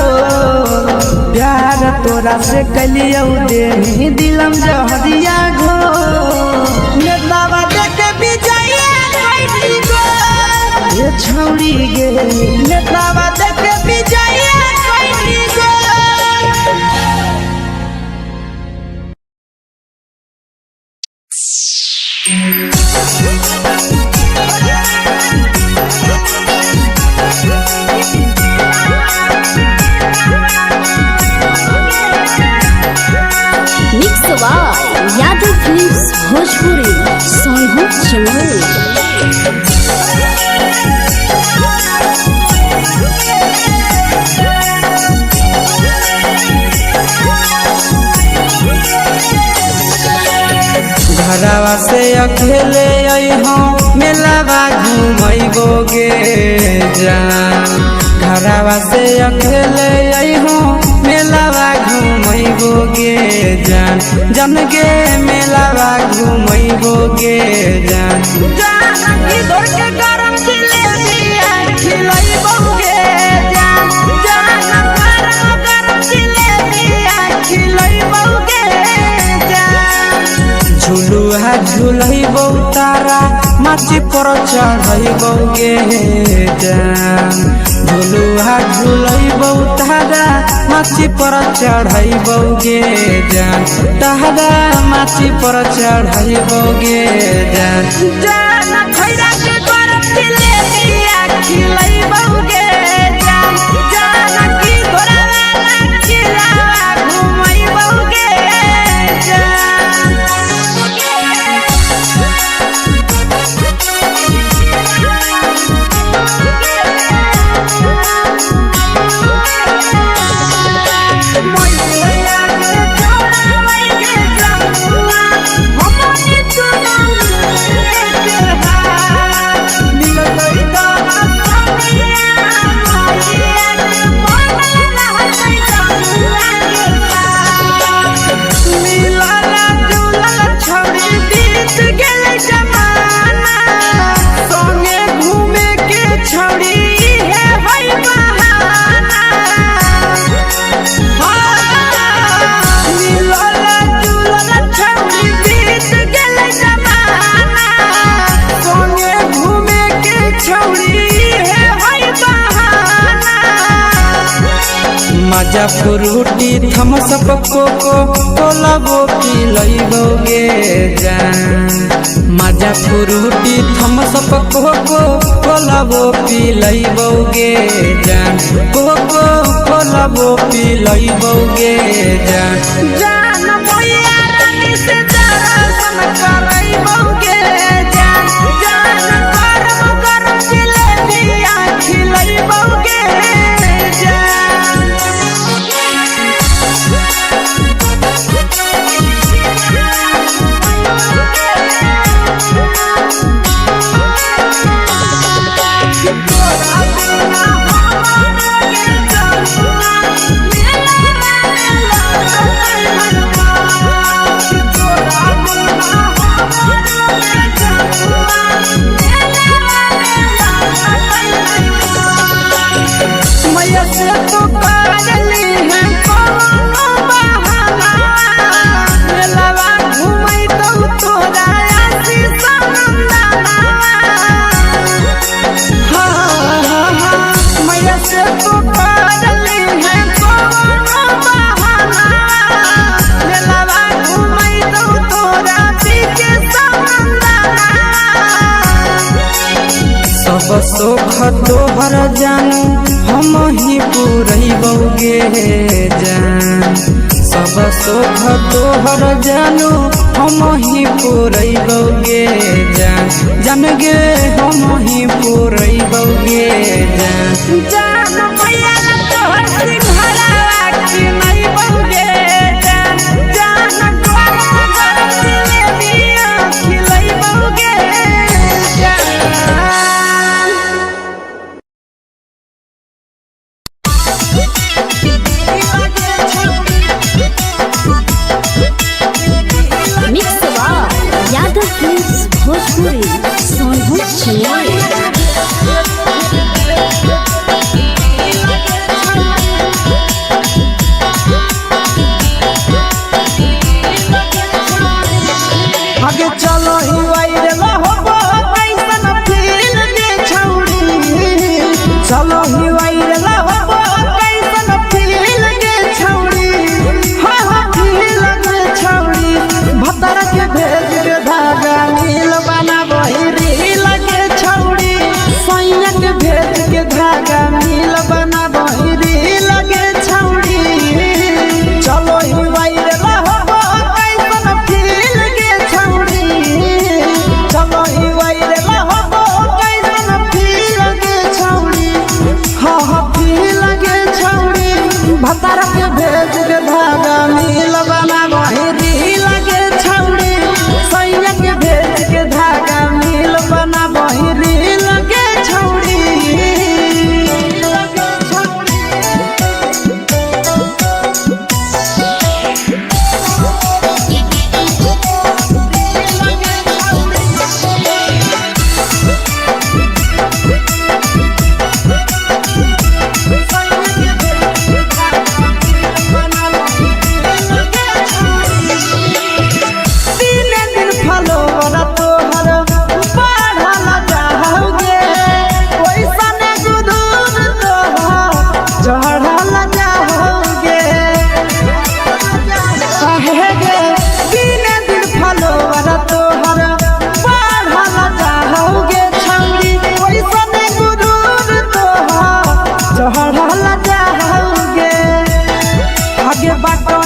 प्यार तोरा से कलियौ दे दिलम जहरिया घो नेतावा देखे विजया कैली गो ये छौरी गे नेतावा देखे विजया कैली go mix by Yadav films Bhojpuri Sonu चमोली। घरवा से अकेले अइहो मेलावा घूमैबो गे जान घरवा से अकेले अइहो मेलावा घूमैबो गे जान जन गे मेलावा घूमैबो गे जान जानकी दौड़ के गरम जिलेबिया खिलैबौ गे जान गरम जिलेबिया खिलैबौ गे जान झुलुहा झुलैबौ तारा माची पर चढ़ैबौ गे जान झुलुहा झुलैबौ तारा माची पर चढ़ैबौ गे जान तारा माची पर चढ़ैबौ गे जान खैरा के गरम जिलेबिया खिलैबौ गे जान जानकी घोड़ावाला खिलावा घुमैबौ गे जान मजा फ्रूटी थमसप कोको कोलाबो पिलैबौ गे जान मजा फ्रूटी थमसप कोको कोलाबो पिलैबौ गे जान कोको कोलाबो पिलैबौ गे जान जान मैया रानी से दर्शन करैबौ गे जान गरम गरम जिलेबिया खिलैबौ गे जान मैया से तो करली है कोनो बहाना मेलावा घुमैतौ तोरा आशीष नंदना मैया से तो करली है कोनो बहाना मेलावा घुमैतौ तोरा पीके नंदना सब सुख तोहर जानू हम ही पुरैबौ गे जान सब सुख तोहर जानू हम ही पुरैबौ गे जान जान गे हम ही पुरैबौ गे जान जान मैया तोहर सिंघरावा खिलैबौ गे जान गरम गरम जिलेबिया खिलैबौ गे जान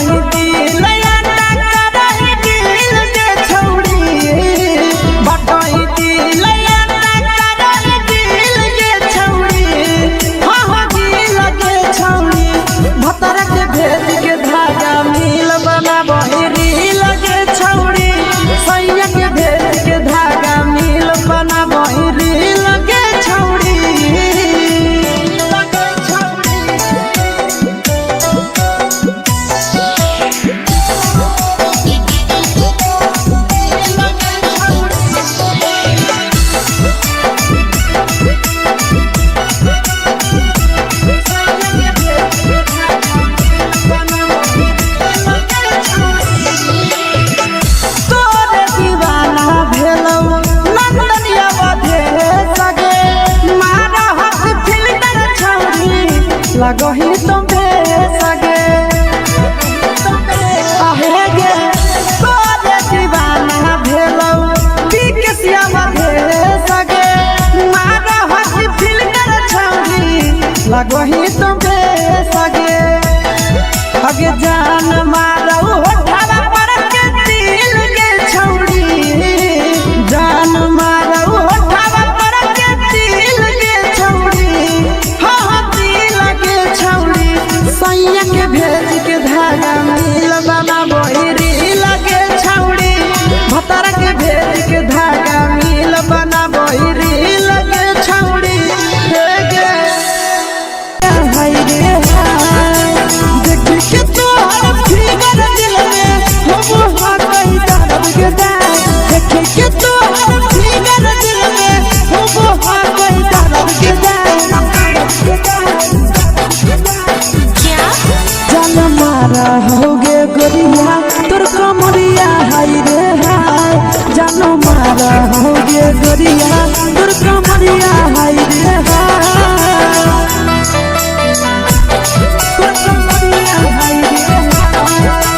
बटही दिल याना करही दिल के छौड़ी बटही दिल याना करही दिल के छौड़ी हाँ दिल के छौड़ी भतर के भेज के धागा मिल बना बहिरी लगे छौड़ी सैया के भेज के धागा मिल बना बहिरी लगे छौड़ी लगही तुम्हे सगे आहे गे तोरे दीवाना भेलौ बिकसिया मधे सगे मारा हसी फिल्टर छौरी लगही तुम्हे सगे अगे जान मारौ होठवा पर के दिल के छौरी जान मारौ होठवा पर के दिल के छौरी सैया के भेज के धागा मिल बना बहिरी लगे छौड़ी भतर के भेज के धागा मिल बना बहिरी लगे छौड़ी हाय रे देख के तोहर फिगर दिल में हम हाथई दर्द के देख के तोहर फिगर दिल में हम हाथई दर्द के जान मारा होगे गोरिया तोर कमरिया हाय रे हाय जान मारा होगे गोरिया तोर कमरिया हाय रे हाय तोर कमरिया हाय रे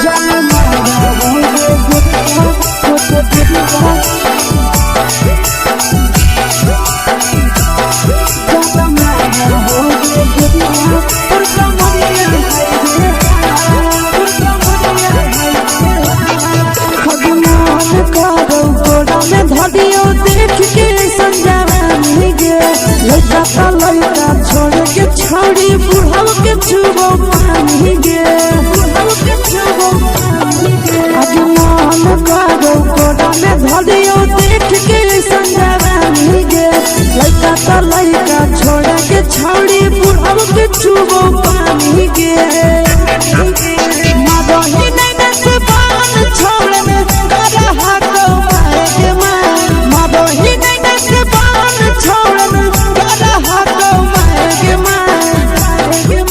जान मारा होगे गोरिया तोर कमरिया धडियो देख के संजावानी गे लइका लइका छोड़ के छौड़ी बुढ़ाव के छुबो पानी गे बुढ़ाव के छुबो पानी गे आज मन करो कोडा में धडियो देख के संजावानी गे लइका छोड़ के छौड़ी बुढ़ाव के छुबो पानी गे मदही नहीं से बान छोड़ में करा हाथो मारे के मदही नहीं से बान छोड़ में करा हाथो मारे के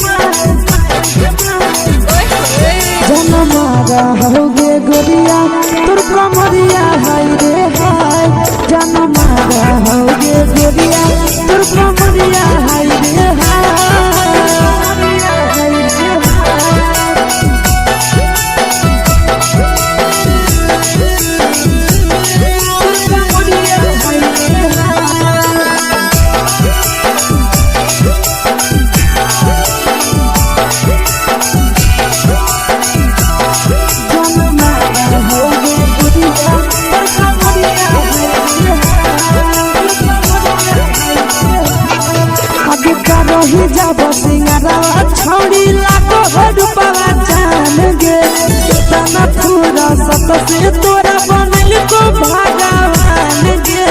जनमारा होगे गोरिया तोर कमरिया हाय रे हाय जनमारा होगे गोरिया तोर कमरिया हाय रे हाय ही जब सिंगारा छौड़ी लाखो रुपया जान गे कितना पूरा सत से तोरा बनल को भगवान गे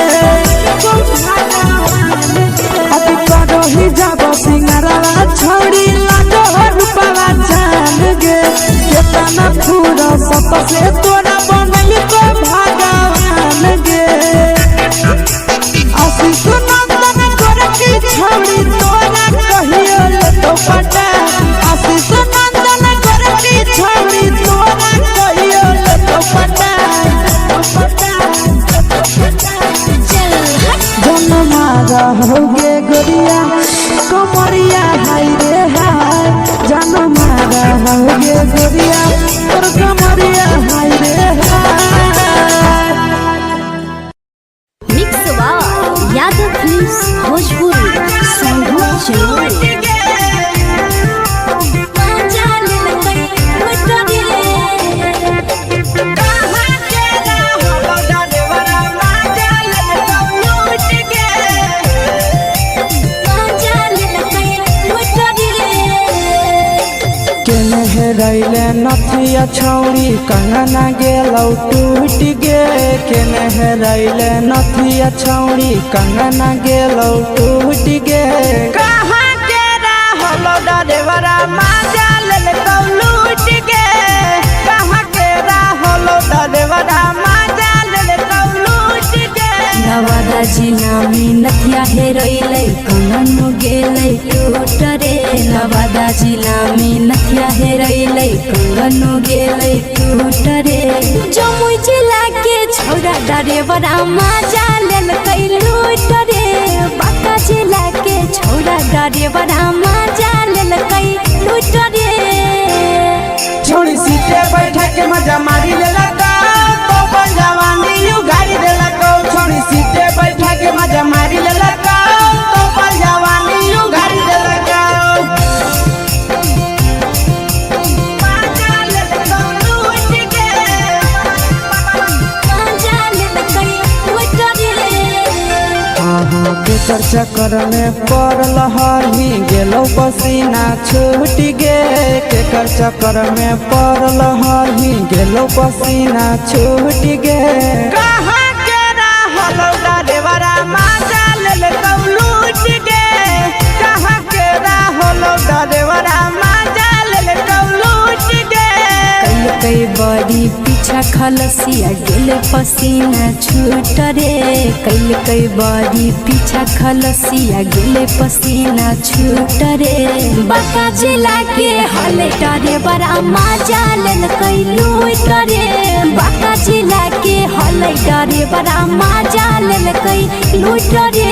अभी करो ही जब सिंगारा छौड़ी लाखो रुपया जान गे कितना पूरा सत से तोरा बनल को भगवान गे आशीष नंदन गोरखी छौड़ी तोरा कहियो ले तो पटा आशीष नंदन गोरखी छौड़ी तोरा कहियो ले तो पटा जनमारा होगे गोरिया कमरिया हाय रे हाय जनमारा होगे गोरिया तोर कमरिया हाय रे हेरैले नथिया छौरी कंगना गेलौ टूट गे केने हेरैले नथिया छौरी कंगना गेलौ टूट गे कहाँ के रहलो डरेवरा माजा लेलकौ लूट गे कहाँ के रहलो डरेवरा माजा लेलकौ लूट गे नवादा जिला में नथिया हेरैले कंगनो गेलै टूट रे नवादा जिला में नथिया हेरैले कंगनो गेलै टूट रे जमुई जिला के छौरा डरेवरा माजा लेलकै लूट रे बांका जिला के छौरा डरेवरा माजा लेलकै लूट रे छोड़ी सीटे बैठा के मजा मारी लेलकौ तो अपन जवानी यू गाड़ी देलकौ छोड़ी सीटे बैठा के मजा मारी लेलकौ तो अपन जवानी यू गाड़ी देलकौ माजा लेलकौ लूट गे माजा लेलकै लूट रे के चर्चा कर में पड़ल हरही गेलौ पसीना छूट गे के चर्चा कर में पड़ल हरही गेलौ पसीना छूट गे कहाँ के रहलो डरेवरा माजा लेलकौ लूट गे कहाँ के रहलो डरेवरा माजा लेलकौ लूट गे कई बड़ी पीछा खलसिया गेले पसीना छूट रे कई बड़ी पीछा खलसिया गेले पसीना छूट रे बांका जिला के हले डरे बड़ा माजा लेलकै लूट रे बांका जिला के हले डरे बड़ा माजा लेलकै लूट रे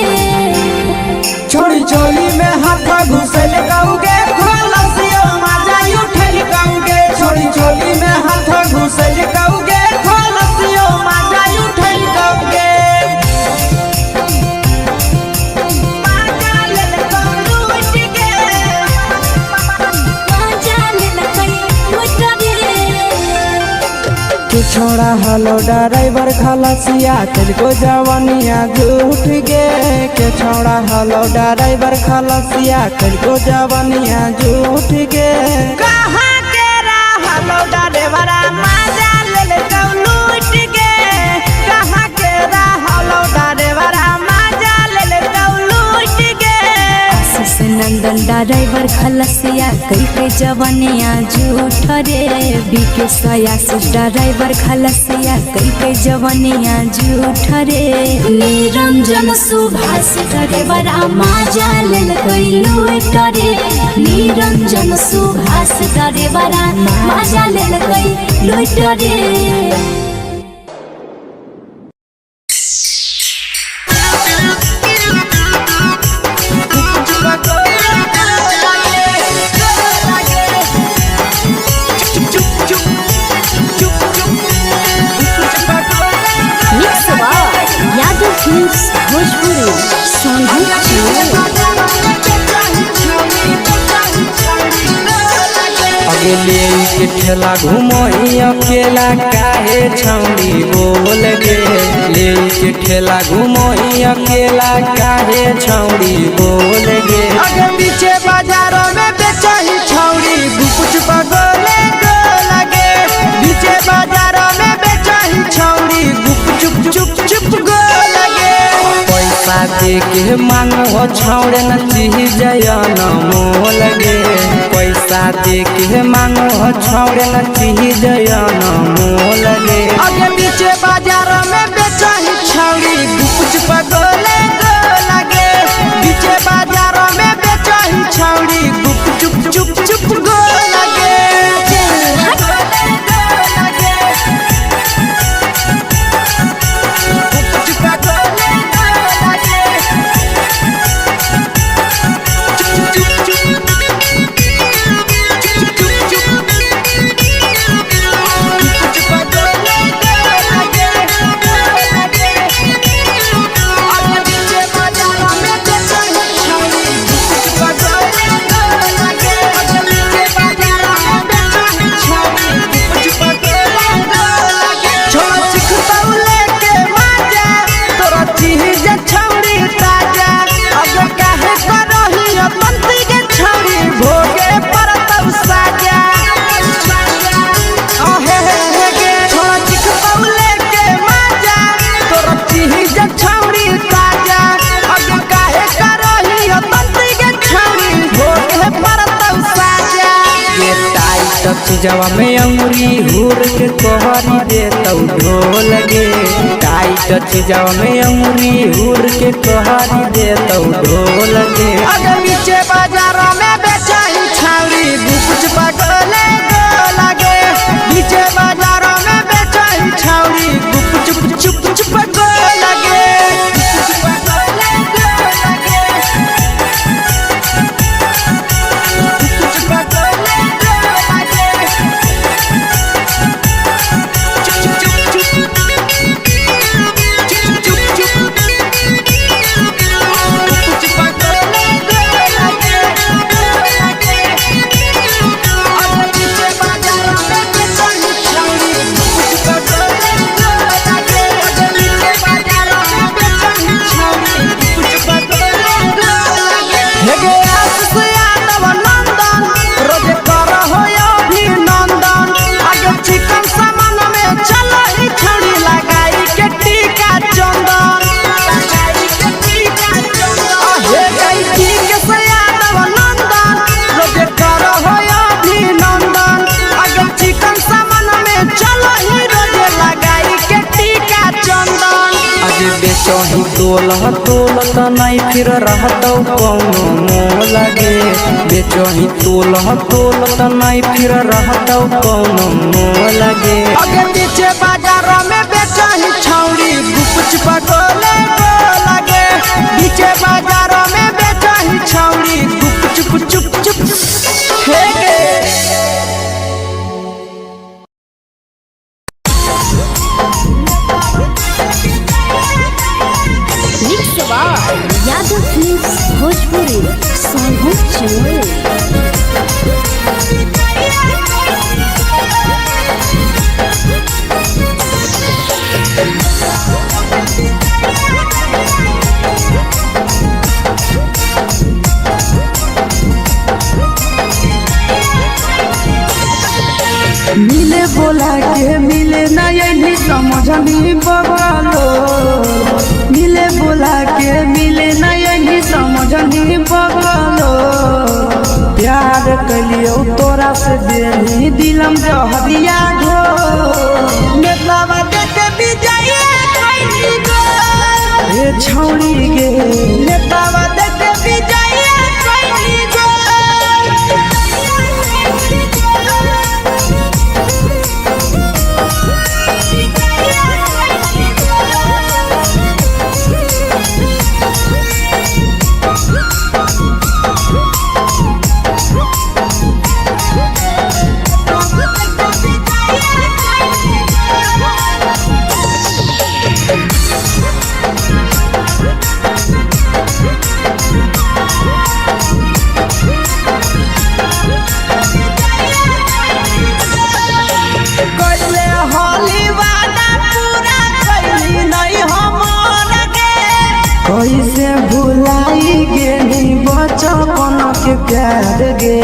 छोड़ी चोली में हाथ घुसल गौगे खलसियो माजा उठल गौगे छोड़ी चोली में हाथ घुसल गौगे खलसियो माजा उठल गौगे माजा लेलकौ लूट गे माजा लेलकै लूट रे तू छोड़ा हलो ड्राइवर खलसिया तेरे जवानिया झूठ गे के छोड़ा हलो ड्राइवर खलसिया तेरे जवानिया झूठ गे कहाँ के रहलो डरेवरा माजा लेलकौ लूट गे कहाँ के रहलो डरेवरा माजा लेलकौ लूट गे आशीष नंदन ड्राइवर खलसिया कई जवानिया झूठ रे बीके आशीष ड्राइवर खलसिया कई जवानिया झूठ रे निरंजन सुभाष ड्राइवरा माजा लेलकै लूट रे निरंजन सुभाष ड्राइवरा माजा लेलकै लूट रे यादव फिल्म्स भोजपुरी अगले के ठेला घुमई अकेला काहे छौड़ी बोल गे ले के ठेला घुमई अकेला काहे छौड़ी बोल गे आगे पीछे बाजारों में बेचही छौड़ी गुपुच पगोले गो लगे पीछे बाजारों में बेचही छौड़ी गुप चुप चुप चुप गो लगे पैसा दे के मांगो छौड़े न चीज न मोल गे पैसा दे के मांगो छौड़े न चीज न मोल गे आगे पीछे बाजारों में बेचही छौड़ी गुपुच पगोले गो लगे पीछे बाजारों में बेचही छौड़ी गुप चुप चुप चुप गो लगे चीजवा में अंगुरी हुर के कोहरी दे तो ढोल गे। टाइट चीजवा में अंगुरी हुर के कोहरी दे तो ढोल गे। अगर नीचे बाजारों में बेचाई छावरी गुपुच पटोले लगे। नीचे बाजारों में बेचाई छावरी गुपुच चुप चुप लगे। बेचही तोल त नहीं फिर रहतौ कौनो मोल गे। बेचही तोल त नहीं फिर रहतौ कौनो मोल गे। अगर नीचे बाजारों में बेचही छौरी गुपुच पटोले लगे। नीचे बाजारों में बेचही छौरी गुपुच चुप चुप हे गे। यादव फिल्म्स भोजपुरी सोनू चोर। मिले बोला के मिले ना यही समझनी बगलो। मिले बोला के मिले ना यही समझनी बगलो। प्यार कलियो तोरा से देनी दिलम जहरिया घो। नेतावा देखे भी जाइए कोई गो। ए छौड़ी गे नेतावा देखे भी जाइए कोई गो। कैसे भुलाई गेली बचपन के प्यार गे।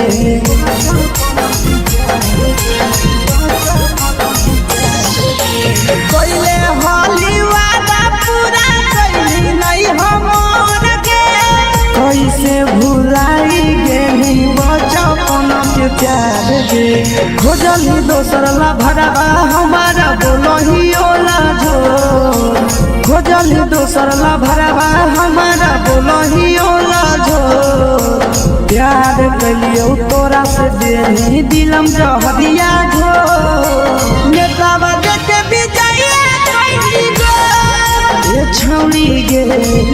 कोइले होली वादा पूरा कैली नहीं हमर के। कैसे भुलाई गेली बचपन के प्यार गे। खोजली दोसर ला भरवा हमारा बोलही ओला जो। खोजली दोसर ला भरवा हमारा बोलही ओला जो। प्यार कलियो तोरा से देनी दिलम जहरिया घो। नेतावा देखे भी जाइए कोई गो। ए छौड़ी गे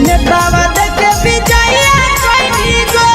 नेतावा देखे भी जाइए कोई गो।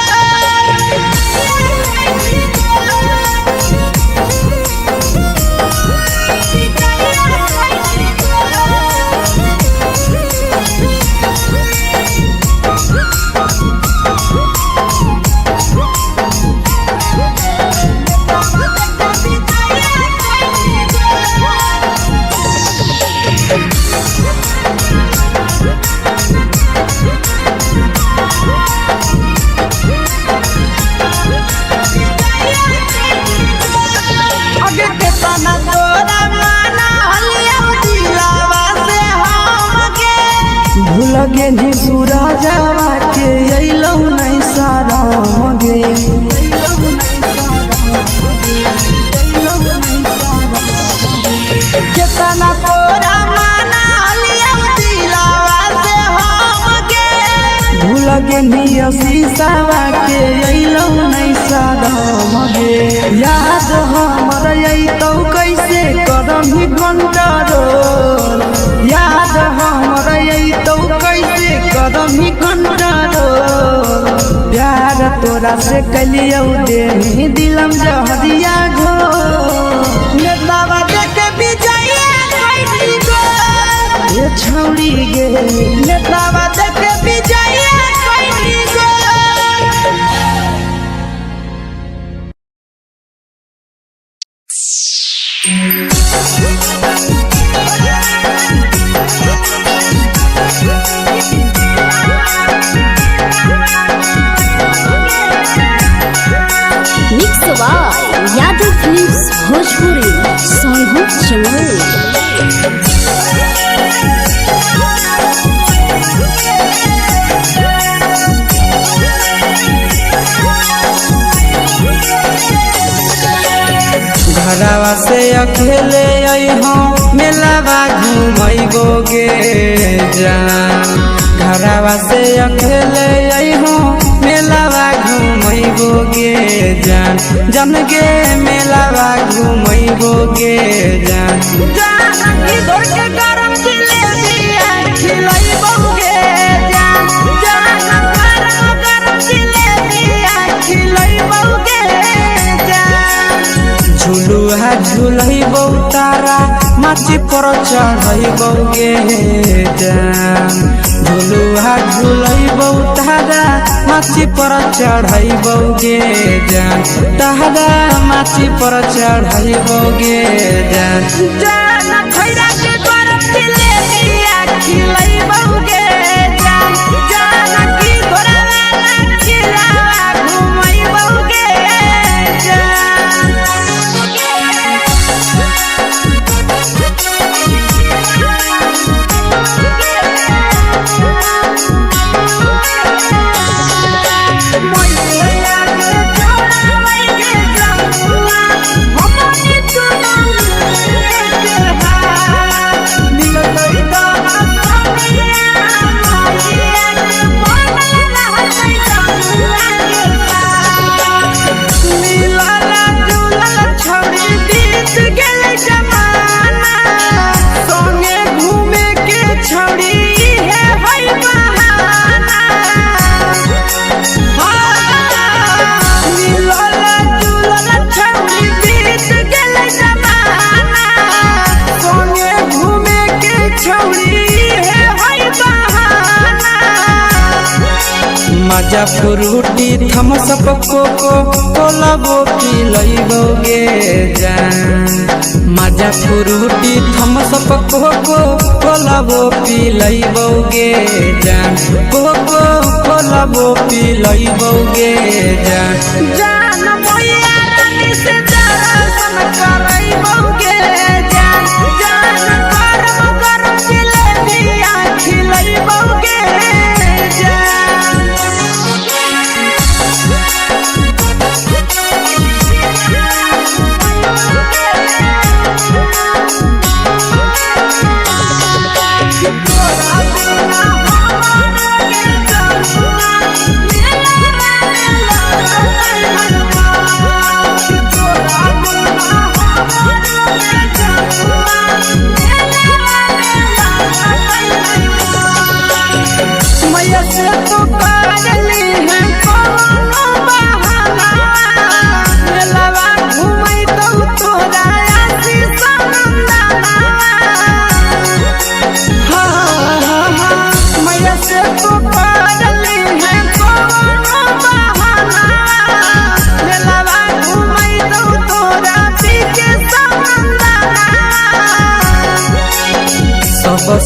शीशावा के अइलौ नहीं सादम गे याद हमर अइतौ कैसे करम ही कंट्रोल याद हमर अइतौ कैसे करम ही कंट्रोल प्यार तोरा से कलियौ देनी दिलम जहरिया घो नेतावा देखे विजया कैली गो ये छौड़ी गे नेतावा देखे विजया कैली go mix by Yadav films Bhojpuri Sonu चमोली। घरवा से अकेले अइहों मेलावा घूमैबो गे जान घरवा से अकेले अइहों मेलावा घूमैबो गे जान जन गे मेलावा घूमैबो गे जान जान की दौड़ के गरम जिलेबिया खिलैबो गे जान जान गरम जिलेबिया खिलैबो गे जान झुलुहा झुलैबौ तारा माची पर चढ़ैबौ गे जान झुलुहा झुलैबौ तारा माची पर चढ़ैबौ गे जान तारा माची पर चढ़ैबौ गे जान जान खैरा के गरम जिलेबिया खिलैबौ गे जान जान की घोड़ावाला खिलावा घुमैबौ गे जान मजा फ्रूटी थम्स अप कोको कोला वो पिलैबौ गे जान मजा फ्रूटी थम्स अप कोको कोला वो पिलैबौ गे जान कोको कोला वो पिलैबौ गे जान जान भैया रानी से दर्शन करैबौ गे जान जान गरम गरम जिलेबिया खिलैबौ गे जान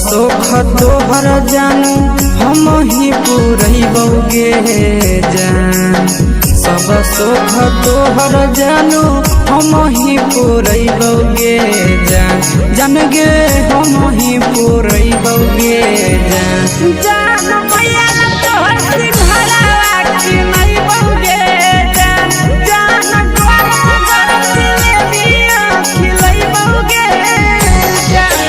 सुख तोहर जानू हम ही पुरैबौ गे जान सब सुख तोहर जानू हम ही पुरैबौ गे जान जान गे हम ही पुरैबौ गे जान जान भैया तोहर सिंघाड़ा खिलैबौ गे जान जान गरम गरम जिलेबिया खिलैबौ गे जान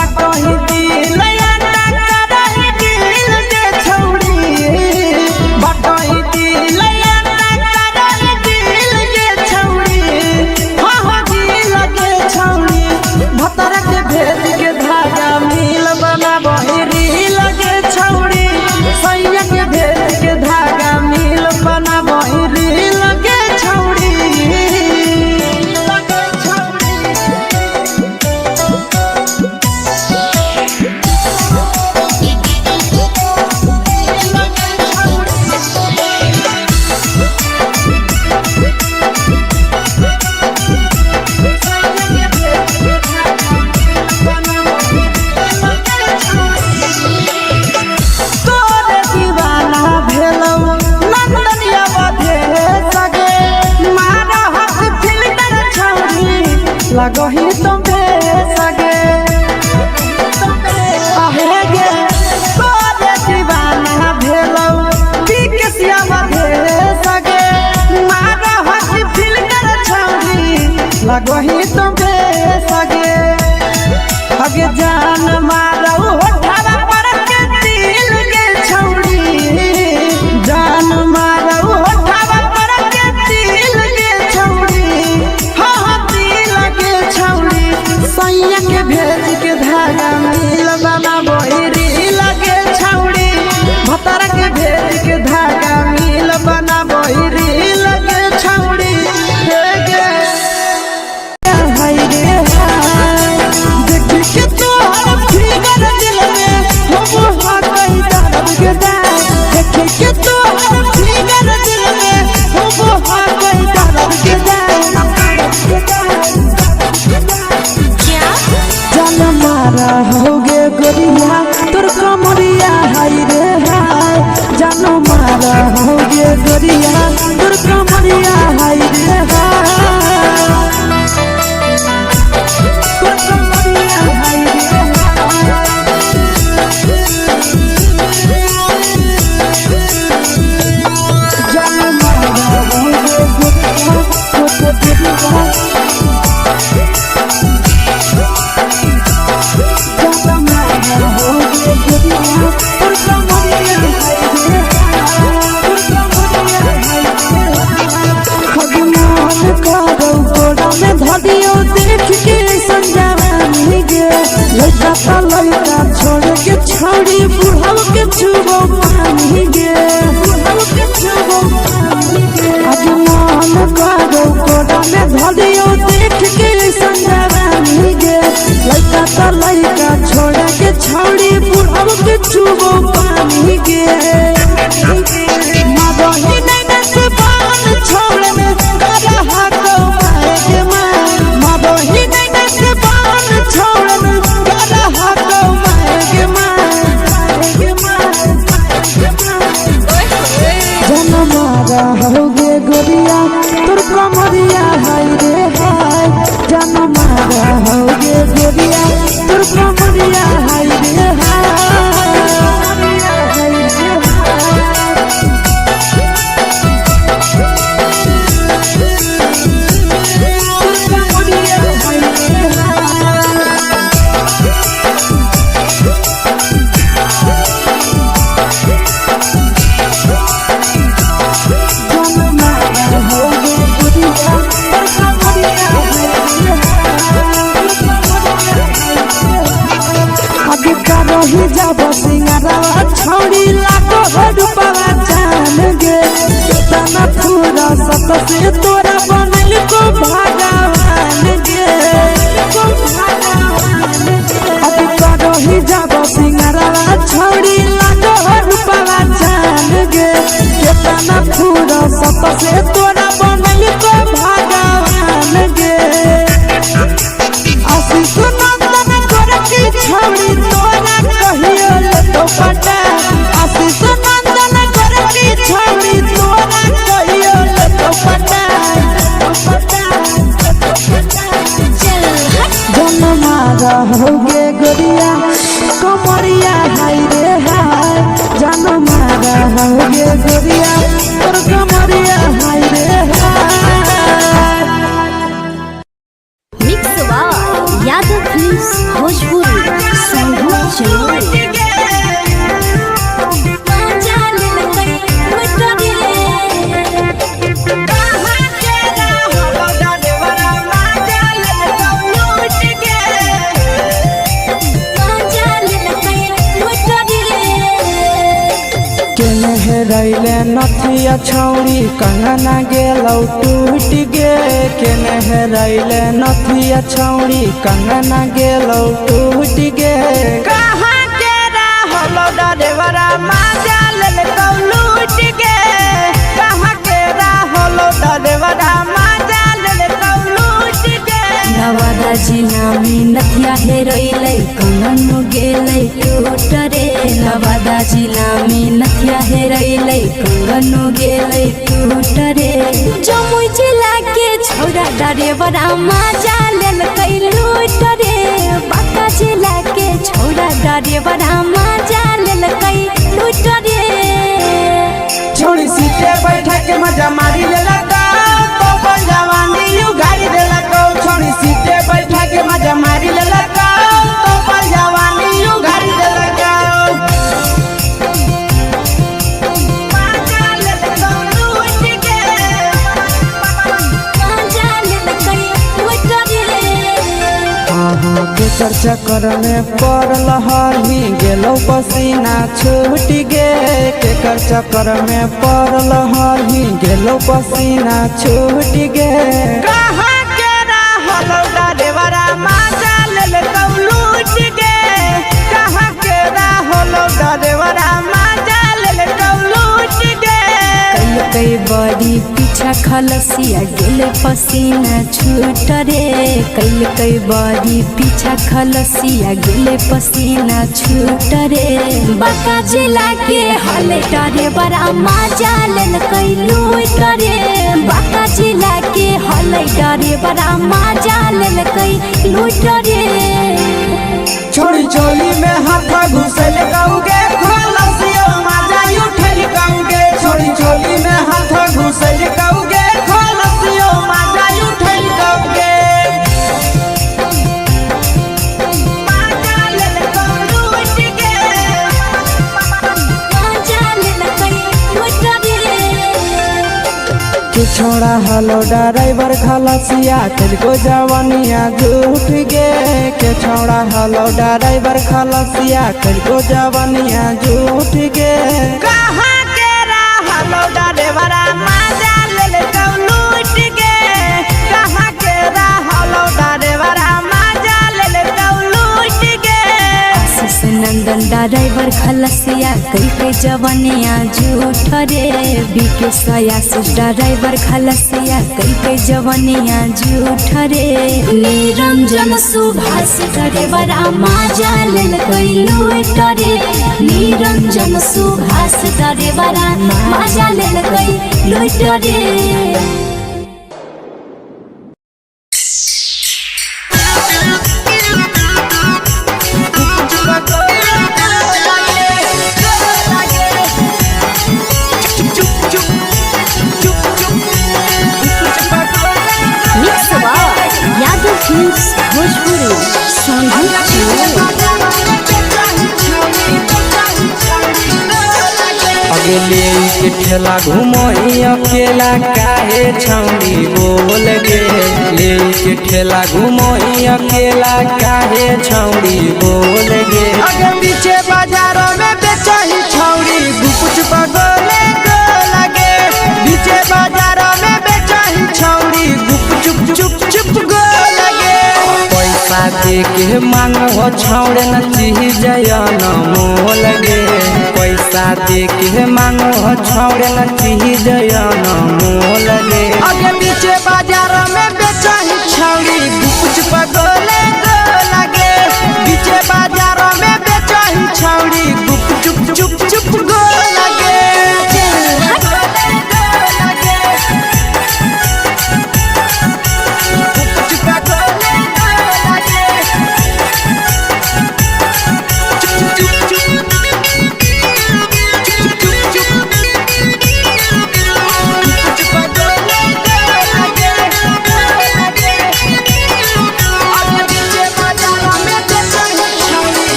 बटही दिल अंडा करही दिल के छौड़ी बटही दिल अंडा करही दिल के छौड़ी हाँ दिल के छौड़ी भतर के भेज के धागा मिल बना बहिरी लगे छौड़ी सैया के भेज के धागा मिल बना बहिरी लगे छौड़ी लगही तुम्हे सगे आहे गे तोरे दीवाना भेलौ पिकसिया बधे सगे मारा हसी फिल्टर छौरी लगही तुम्हे सगे हगे जान मारौ होठवा पर के दिल के छौरी जान मारौ होठवा पर के दिल के छौरी सैया के भेज के धागा मिल बना बहिरी लगे छौड़ी भतर के भेज के धागा मिल बना बहिरी लगे छौड़ी देख के तोहर फिगर दिल में हम कहीं दर्द के देख के तोहर फिगर दिल में हम कहीं दर्द के मारा होगे गोरिया तोर कमरिया हाय रे हाय जानो मारा होगे गोरिया तोर कमरिया हाय रे हाय तोर कमरिया हाय रे जानो मारा होगे गोरिया तोर कमरिया देख के संजानी गे लड़का लड़का छोड़ के छौड़ी बुढ़ाव के छुबो पानी गे बुढ़ाव के छुबो पानी गे आज मन करो कोड़ा में धरियो देख के संजानी गे लड़का लड़का छोड़ के छौड़ी बुढ़ाव के छुबो पानी गे मादही नहीं से बान छोड़ में करा हाथो माए के मादही नहीं से बान छोड़ में करा हाथो माए के जन मारा होगे गोरिया तोर कमरिया हाय रे हाय जन मारा होगे गोरिया तोर कमरिया हाय रे हाय रही जब सिंगारवा छौड़ी लाखो रुपवा जान गे तना पूरा सत से तोरा बनल को भगवान गे अभी रही जब सिंगारवा छौड़ी लाखो रुपवा जान गे तना पूरा सत से तोरा बनल को भगवान गे आशीष नंदन करती छौड़ी तोरा कहियो तो पटा आशीष नंदन करती छौड़ी तोरा कहियो तो पटा हेरैले नथिया छौरी कंगना गेलौ टूट गे केने हेरैले नथिया छौरी कंगना गेलौ टूट गे कहाँ के रहलो डरेवरा माजा लेलकौ लूट गे कहाँ के रहलो डरेवरा माजा लेलकौ लूट गे नवादा जिला में नथिया हेरैले कंगन गेलै टूट रे नवादा जिला में नथिया हेरैले कंगन गेलै टूट रे जमुई जिला के छौरा डरेवरा माजा लेलकै लूट रे बांका जिला के छौरा डरेवरा माजा लेलकै लूट रे छोड़ी सीटे बैठा के मजा मारी लेलकौ तो बन जवानी यू गाड़ी देलकौ छोड़ी सीटे बैठा के मजा मारी लेलकौ तो बन जवानी यू गाड़ी देलकौ माजा लेलकौ लूट गे माजा लेलकै लूट रे के चर्चा करने पड़ल हरही गेलौ पसीना छूट गे के चक्कर में पड़ल हरही गेलौ पसीना छूट गे कहाँ के रहलो डरेवरा माजा लेलकौ लूट गे कहाँ के रहलो डरेवरा माजा लेलकौ लूट गे कई बड़ी पीछा खलसिया गेले पसीना छूट रे कई बड़ी पीछा खलसिया गेले पसीना छूट रे बांका जिला के हले डरे बड़ा माजा लेलकै लूट रे बांका जिला के हले डरे बड़ा माजा लेलकै लूट रे छोड़ी चोली में हाथ घुसल कौगे खलसियो माजा उठल कौगे छोड़ी चोली में हाथ घुसल कौगे खलसियो माजा उठल कौगे माजा लेलकौ लूट गे माजा लेलकै लूट रे के छोड़ा हलो ड्राइवर खलसिया तेलको जवानिया झूठ गे के छोड़ा हलो ड्राइवर खलसिया तेलको जवानिया झूठ गे कहाँ के रहलो डरेवरा माजा लेलकौ लूट गे कहाँ के रहलो डरेवरा माजा लेलकौ लूट गे आशीष नंदन ड्राइवर खलसिया कई जवनिया झूठ रे बीके आशीष ड्राइवर खलसिया कई जवनिया झूठ रे निरंजन सुभाष ड्राइवरा माजा लेलकै लूट रे निरंजन सुभाष ड्राइवरा माजा लेलकै लूट रे यादव फिल्म्स भोजपुरी अगले के ठेला घुमई अकेला काहे छौनी बोल गे ले के ठेला घुमई अकेला काहे छौनी बोल गे आगे पीछे बाजारों में बेचही छौरी गुप चुप गोले गो लगे पीछे बाजारों में बेचही छौरी गुप चुप चुप चुप गो लगे पैसा दे के मांग हो छौड़े न चीज जयन मोल गे पैसा दे के मांग हो छौड़े न चीज जयन मोल गे आगे पीछे बाजारों में बेचही छौरी गुप चुप गोले गो लगे पीछे बाजारों में बेचही छौरी गुप चुप चुप चुप गो लगे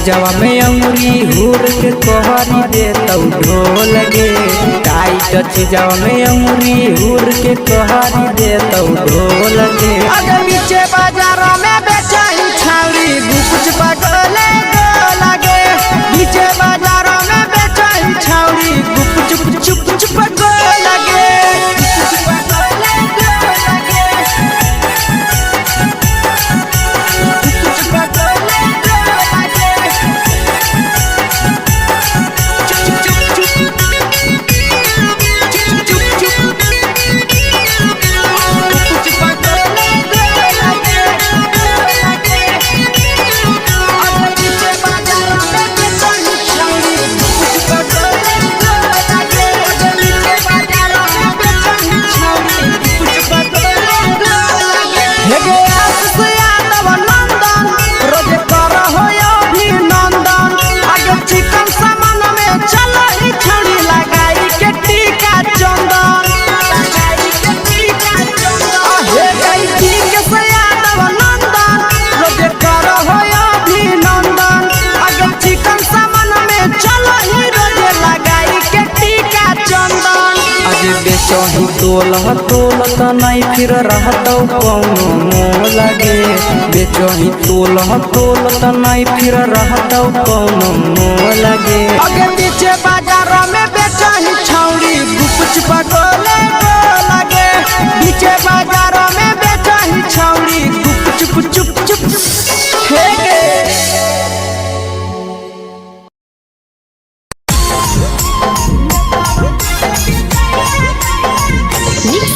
चीजवा में अंगुरी हुर के कहरी दे तौ ढोल गे टाइट चीजवा में अंगुरी हुर के कहरी दे तौ ढोल गे अगे नीचे बाजारों में बेचाई छावरी गुपच पगले लगे नीचे बाजारों में बेचाई छावरी गुपच चुप चुप लगे बेचही तोल त नहीं फिर रहतौ कौनो मोह लगे बेचही तोल त नहीं फिर रहतौ कौनो मोह लगे अगे नीचे बाजारों में बेचही छौरी गुपच पगले लगे नीचे बाजारों में बेचही छौरी गुपचुप चुप चुप हेगे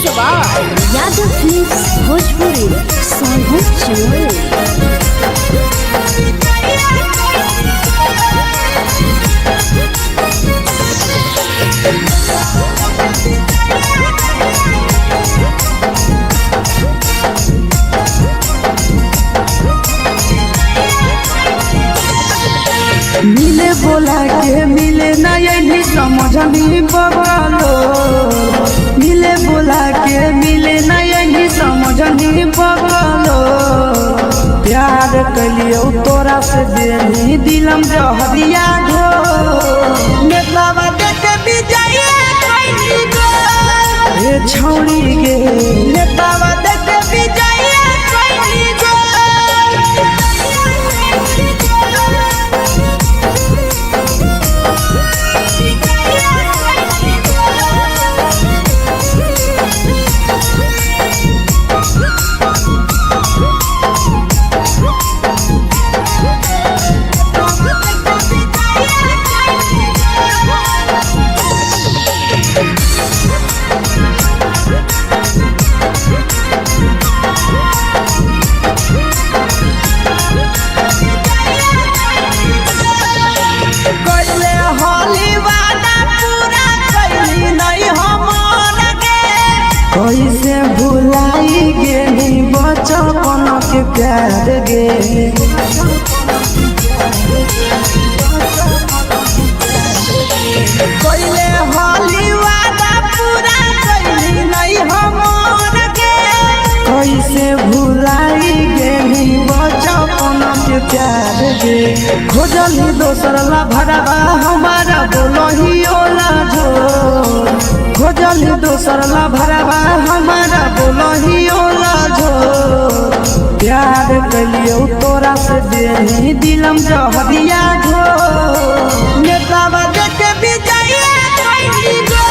यादव फिल्म्स भोजपुरी सोनू चोर मिले बोला के मिले ना यही समझनी बगलो मिले बोला के मिले ना यही समझनी बगलो प्यार कलियो तोरा से देनी दिलम जहरिया ढो नेतावा देख विजय कैली गो ए छौरी गे नेतावा देख विजय कैली गो कैसे भुलाई गेली बचपन के प्यार गे कोइले होली वादा पूरा कैली नहीं हमर के कैसे भुलाई गेली बचपन के प्यार गे खोजली दोसर ला भरवा हमारा बोलही ओला झोर खोजली दोसर ला भरवा हमारा बोलही ओला झोर प्यार कलियो तोरा से देनी दिलम जहरिया ढोर नेतावा देख विजय कैली गो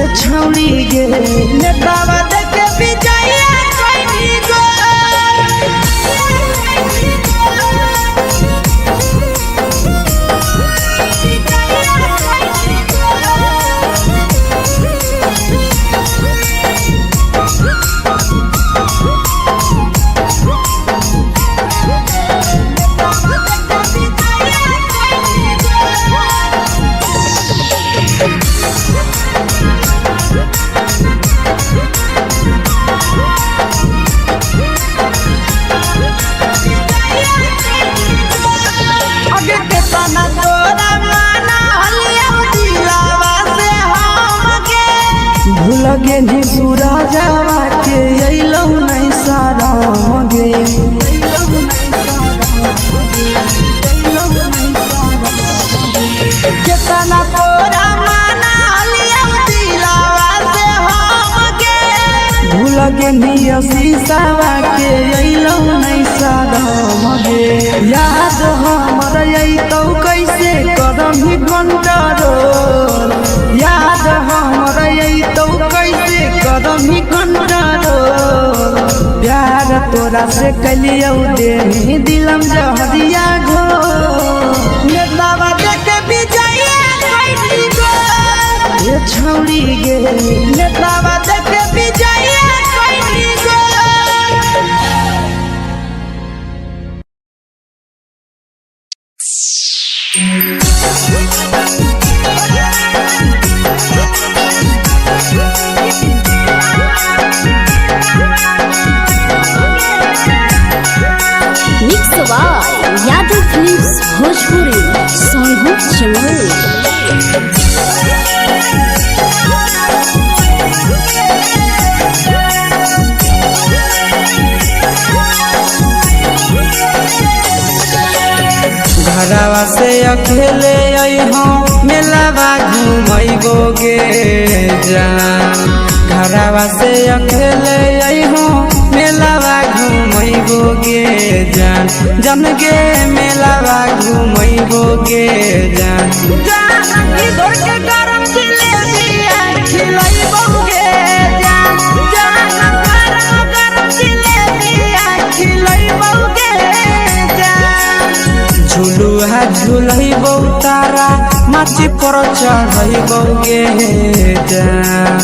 ए छौरी गे नेतावा देख विजय कैली गो पेनिया शीशावा के अइलौ नहीं सारम गे याद हमर अइतौ कैसे करम ही कंट्रोल याद हमर अइतौ कैसे करम ही कंट्रोल प्यार तोरा से कलियौ देनी दिलम जहरिया घो नेतावा देखे विजया कैली गो ये छौरी गे नेतावा देखे विजया कैली go. Mix by Yadav films Bhojpuri Sonu चमोली। घरवा से अकेले अइहो मेलावा घूमैबो गे जान घरवा से अकेले अइहो मेलावा घूमैबो गे जान जन गे मेलावा घूमैबो गे जान जानकी घोर के गरम जिलेबिया खिलैबौ गे जान गरम जिलेबिया खिलैबौ गे जान झुलुहा झुलैबौ तारा माची पर चढ़ैबौ गे जान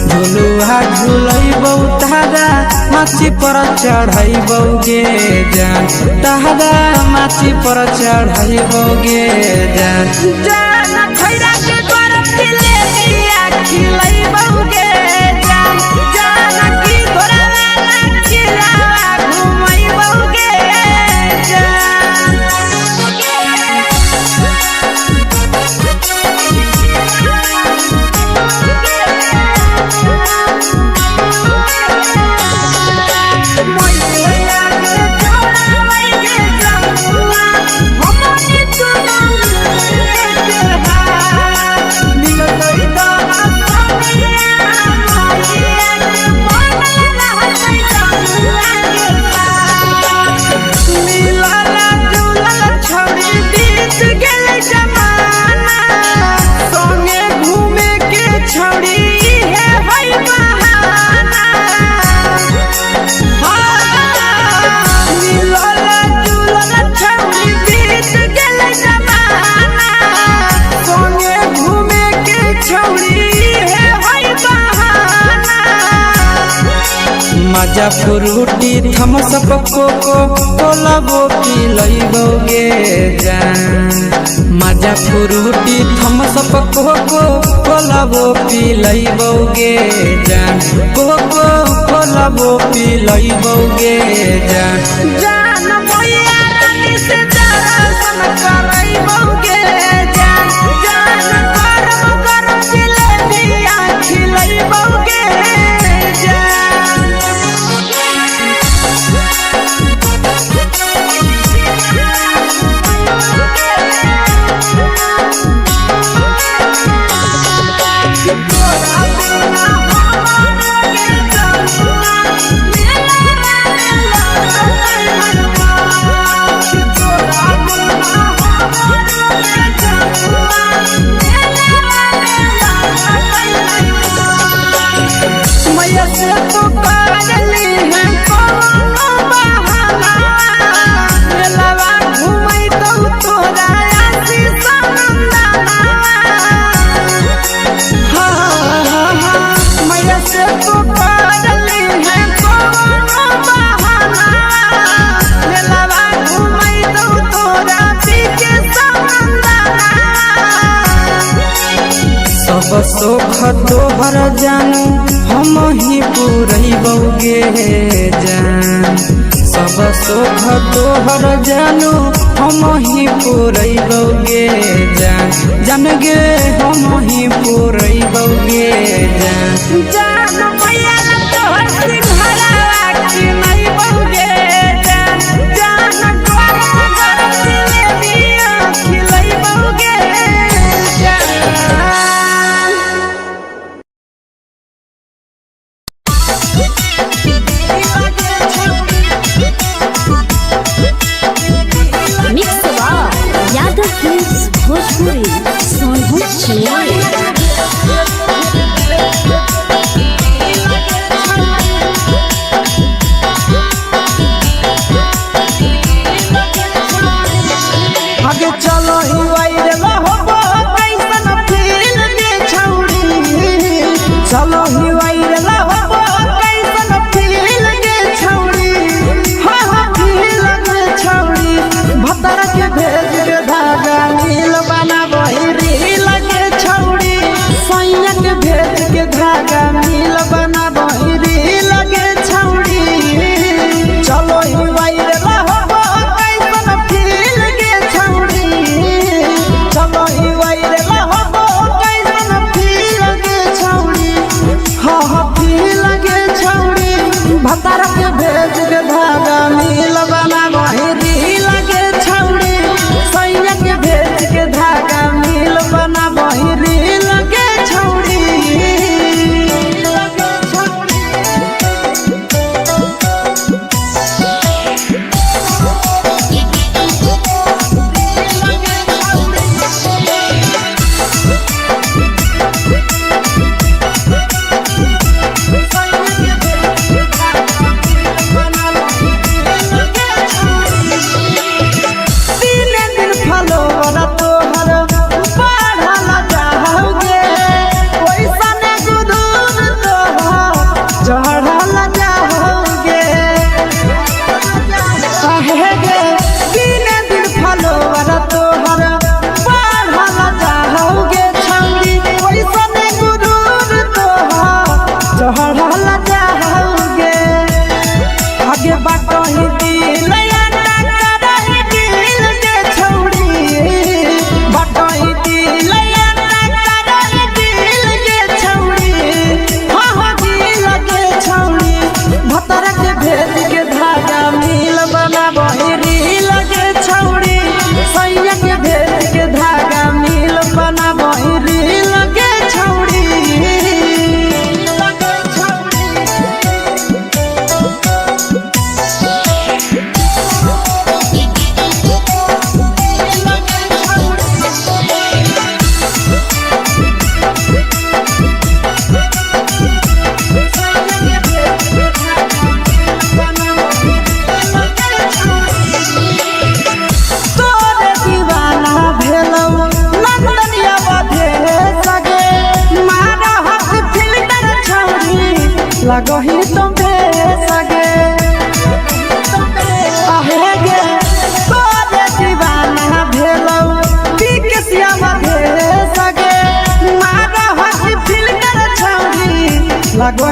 झुलुहा झुलैबौ तारा माची पर चढ़ैबौ गे जान तारा माची पर चढ़ैबौ गे जान खैरा के गरम जिलेबिया खिलैबौ गे जान जानकी घोरवाला किलावा घुमैबौ गे जान। मजा फ्रूटी थम्स अप कोको कोला वो पिलैबौ गे जान मजा फ्रूटी थम्स अप कोको कोला वो पिलैबौ गे जान कोको कोला वो पिलैबौ गे जान जान मैया रानी से दर्शन करैबौ गे जान गरम गरम जिलेबिया खिलैबौ गे जान। मैया से तो करली है कोनो बहाना मेलावा घुमैतौ तोरा आशीष नंदना मैया से तो करली है कोनो बहाना मेलावा घुमैतौ तोरा पीके नंदना सब सुख तोहर जानू हम ही पुरैबौ गे जान सब सुख तोहर जानू हम ही पुरैबौ गे जान जान गे हम ही पुरैबौ गे जान जान मैया तोहर सिंघरावा खिलैबौ गे जान गरम गरम जिलेबिया खिलैबौ गे जान।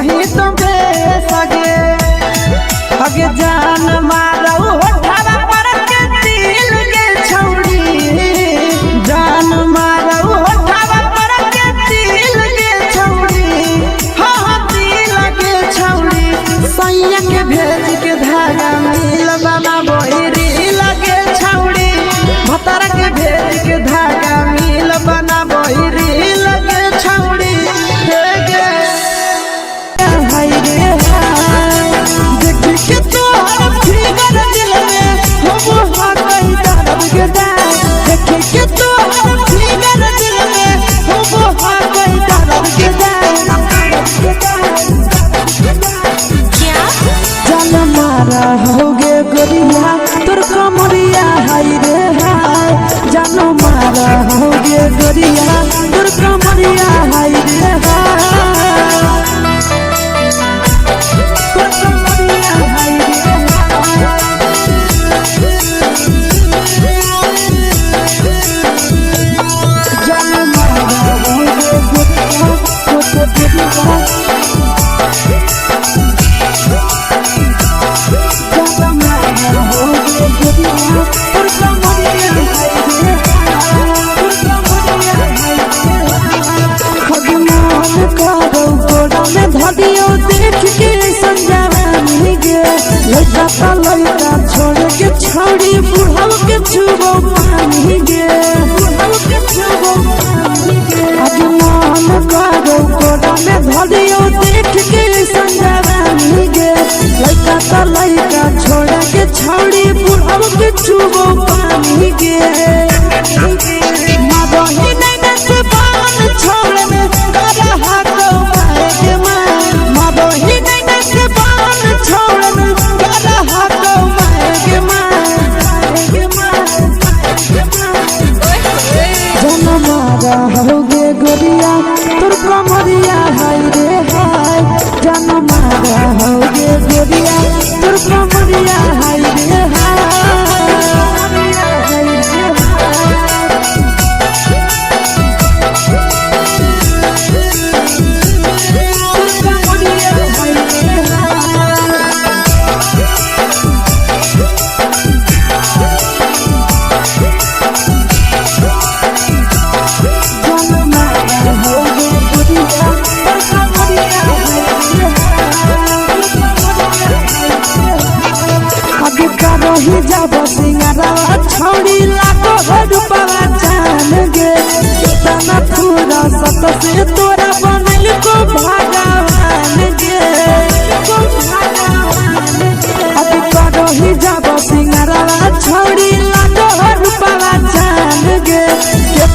कहीं तो बेस आगे जान मारो होठावा पर के दिल के छौड़ी जान मारो होठावा पर के दिल के छौड़ी हाँ दिल के छौड़ी सैया के भेज के धागा मिल बना बोरी लगे छौड़ी भतार के भेज के धागा मिल बना बोरी लगे छौड़ी हाय रे देख के तो फिगर दिल में हो हाथ कहीं दर्द के देख के तो फिगर दिल में हो हाथ कहीं दर्द के जान मारा होगे गोरिया तोर कमरिया हाय रे हाय जान मारा होगे गोरिया तोर कमरिया हाय रे हाय तोर कमरिया हाय रे जान मारा होगे गोरिया तोर कमरिया धदियो देख के संजावानी गे लइका का लइका छोड़ के छौड़ी बुढ़ाव के छुबो पानी गे बुढ़ाव के छुबो पानी गे आगे मन करो कोडा में धदियो देख के संजावानी गे लइका का लइका छोड़ के छौड़ी बुढ़ाव के छुबो पानी गे मादही नहीं से बान छोड़ में करा हाथ के मादही नहीं से बान छोड़ में करा हाथ के जन मारा होगे गोरिया तोर कमरिया हाय रे हाय जन मारा होगे गोरिया तोर कमरिया हाय रे हाय ही जब सिंगारा छौड़ी लागो रुपवा जान गे तना पूरा सत से तोरा बनल को भगवान गे अभी करो ही जब सिंगारा छौड़ी लागो रुपवा जान गे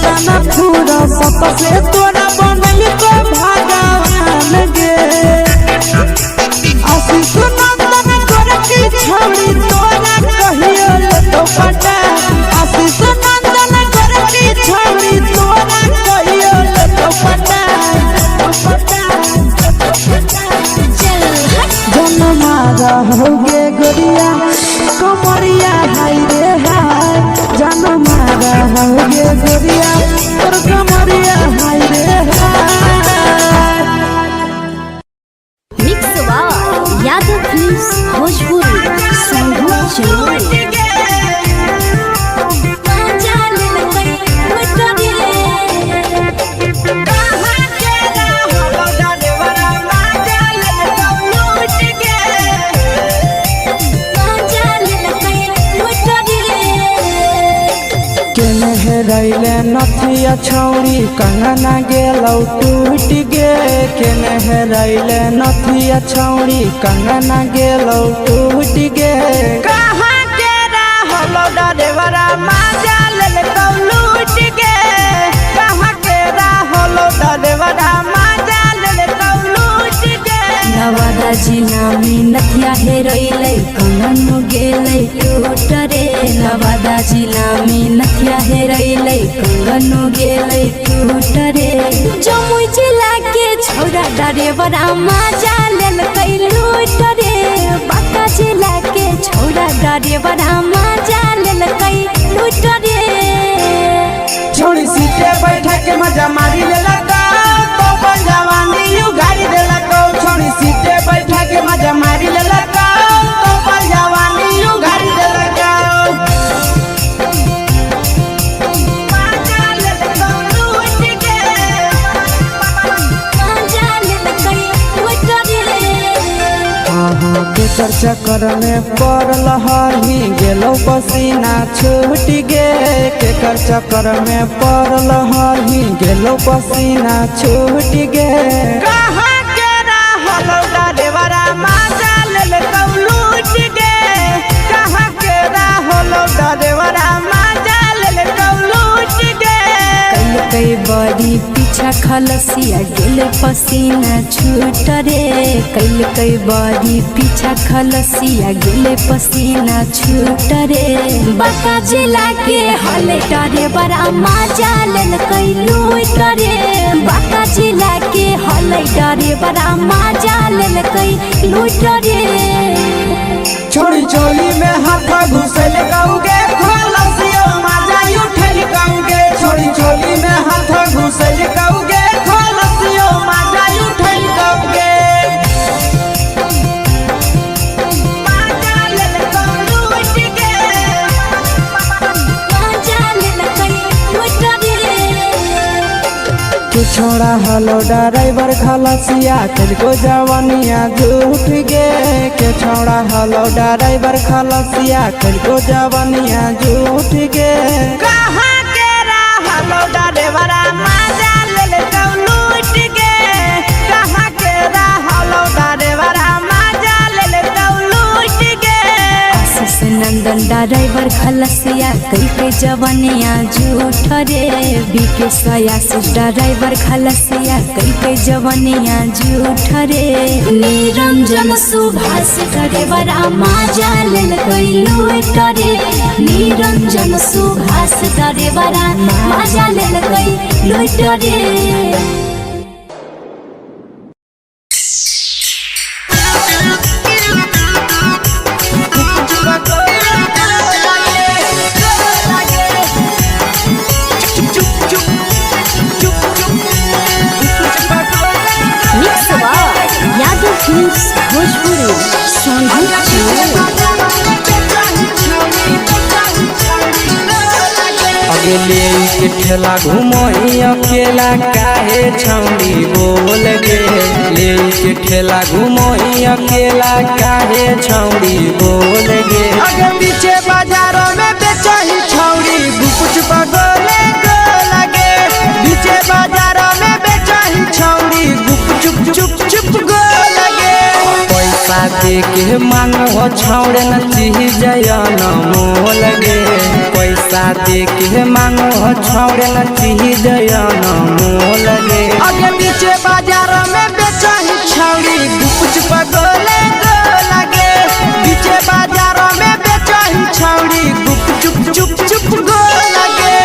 तना पूरा सत से तोरा बनल को भगवान गे आशीष नंदन कर की छौड़ी तोरा कहियो तो पटा आशीष नंदन कर की छौड़ी तोरा कहियो तो पटा जन मारा होगे गोरिया कमरिया हाय रे हाय जन मारा होगे गोरिया तोर कमरिया हाय रे हाय मिक्स वाह यादव फिल्म्स भोजपुरी संगीत चलो रैले नथिया छौड़ी कंगना गेलौ टूट गे केने हेरैले नथिया छौड़ी कंगना गेलौ टूट गे कहाँ के रहलो डरेवरा माजा लेलकौ लूट गे कहाँ के रहलो डरेवरा माजा लेलकौ लूट गे नवादा जिला में नथिया हेरैले कंगन गेलै टूट रे नवादा जिला में नथिया हेरैले कंगन गेलै टूट रे जमुई जिला के छौरा डरेवरा माजा लेलकै लूट रे बांका जिला के छौरा डरेवरा माजा लेलकै लूट रे छोड़ी सीटे बैठा के मजा मारी लेलकौ तो जवानी यू गाड़ी देलकौ छोड़ी मजा मारी ले लगाओ तो पल जवानी उघारी ले लगाओ मजा ले लगाओ लूट के मजा ले लगाई के चर्चा कर में पड़ल हही गेलो पसीना छूट गे के चर्चा कर में पड़ल हही गेलो पसीना छूट गे कहाँ के रहलो डरेवरा मजा ले लगाओ लूट के कहाँ के रहलो डरेवरा मजा ले लगाओ लूट के कई बड़ी पीछा खलसिया गेले पसीना छूट रे कई बड़ी पीछा खलसिया गेले पसीना छूट रे बाका जिला के हले डरे बड़ा मजा लेल कई लूट रे बाका जिला के हले डरे बड़ा मजा लेल कई लूट रे छोड़ी चोली में हाथ घुसल गाऊंगे खलसियो मजा उठल गाऊंगे छोड़ी चोली में हाथ घुसल गाऊंगे खलसियो मजा उठल गाऊंगे मजा ले लगाओ लूट के मजा लेल कई लूट रे तू छोड़ा हलो ड्राइवर खलसिया तुझको जवानिया झूठ गे के छोड़ा हलो ड्राइवर खलसिया तुझको जवानिया झूठ गे कहाँ के रहलो डरेवरा मजा ले लगाओ लूट के कहाँ के रहलो डरेवरा मजा ले लगाओ लूट के आशीष नंदन ड्राइवर खलसिया कई जवानिया झूठ रे बीके आशीष ड्राइवर खलसिया कई जवानिया झूठ रे निरंजन सुभाष ड्राइवर मजा लेल कई लूट रे निरंजन सुभाष ड्राइवर मजा लेल कई लूट रे यादव फिल्म्स भोजपुरी अगले के ठेला घुमोई अकेला काहे छौड़ी बोल गे ले के ठेला घुमोई अकेला काहे छौड़ी बोल गे आगे पीछे बाजारों में बेचही छौड़ी गुपुच पगोले गो लगे पीछे बाजारों में बेचही छौड़ी गुप चुप चुप चुप गो लगे पैसा दे के मांगो छौड़े न चीज न मोल गे पैसा दे के मांगो छौड़े न चीज न मोल गे आगे पीछे बाजारों में बेचही छौड़ी गुपुच पगोले गो लगे पीछे बाजारों में बेचही छौड़ी गुप चुप चुप चुप गो लगे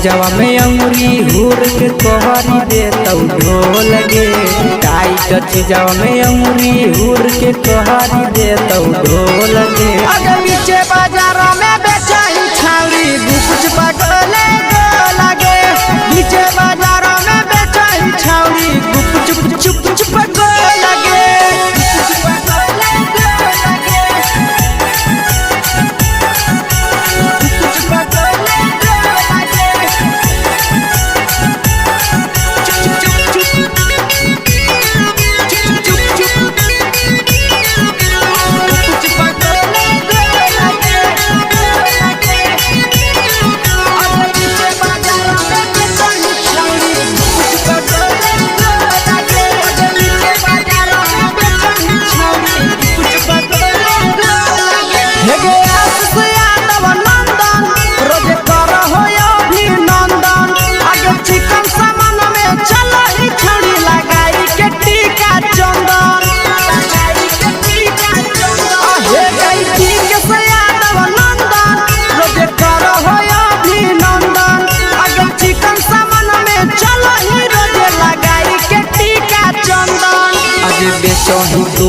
जवा में अंगुरी हुर के तोहरी दे तौ ढोल गे टाइट चीजवा में अंगुरी हुर के तोहरी दे तौ ढोल गे अगर पीछे बाजारों में बेचही छौड़ी गुपुच पगोले गो लगे पीछे बाजारों में बेचही छौड़ी गुप चुप चुप चुप गो लगे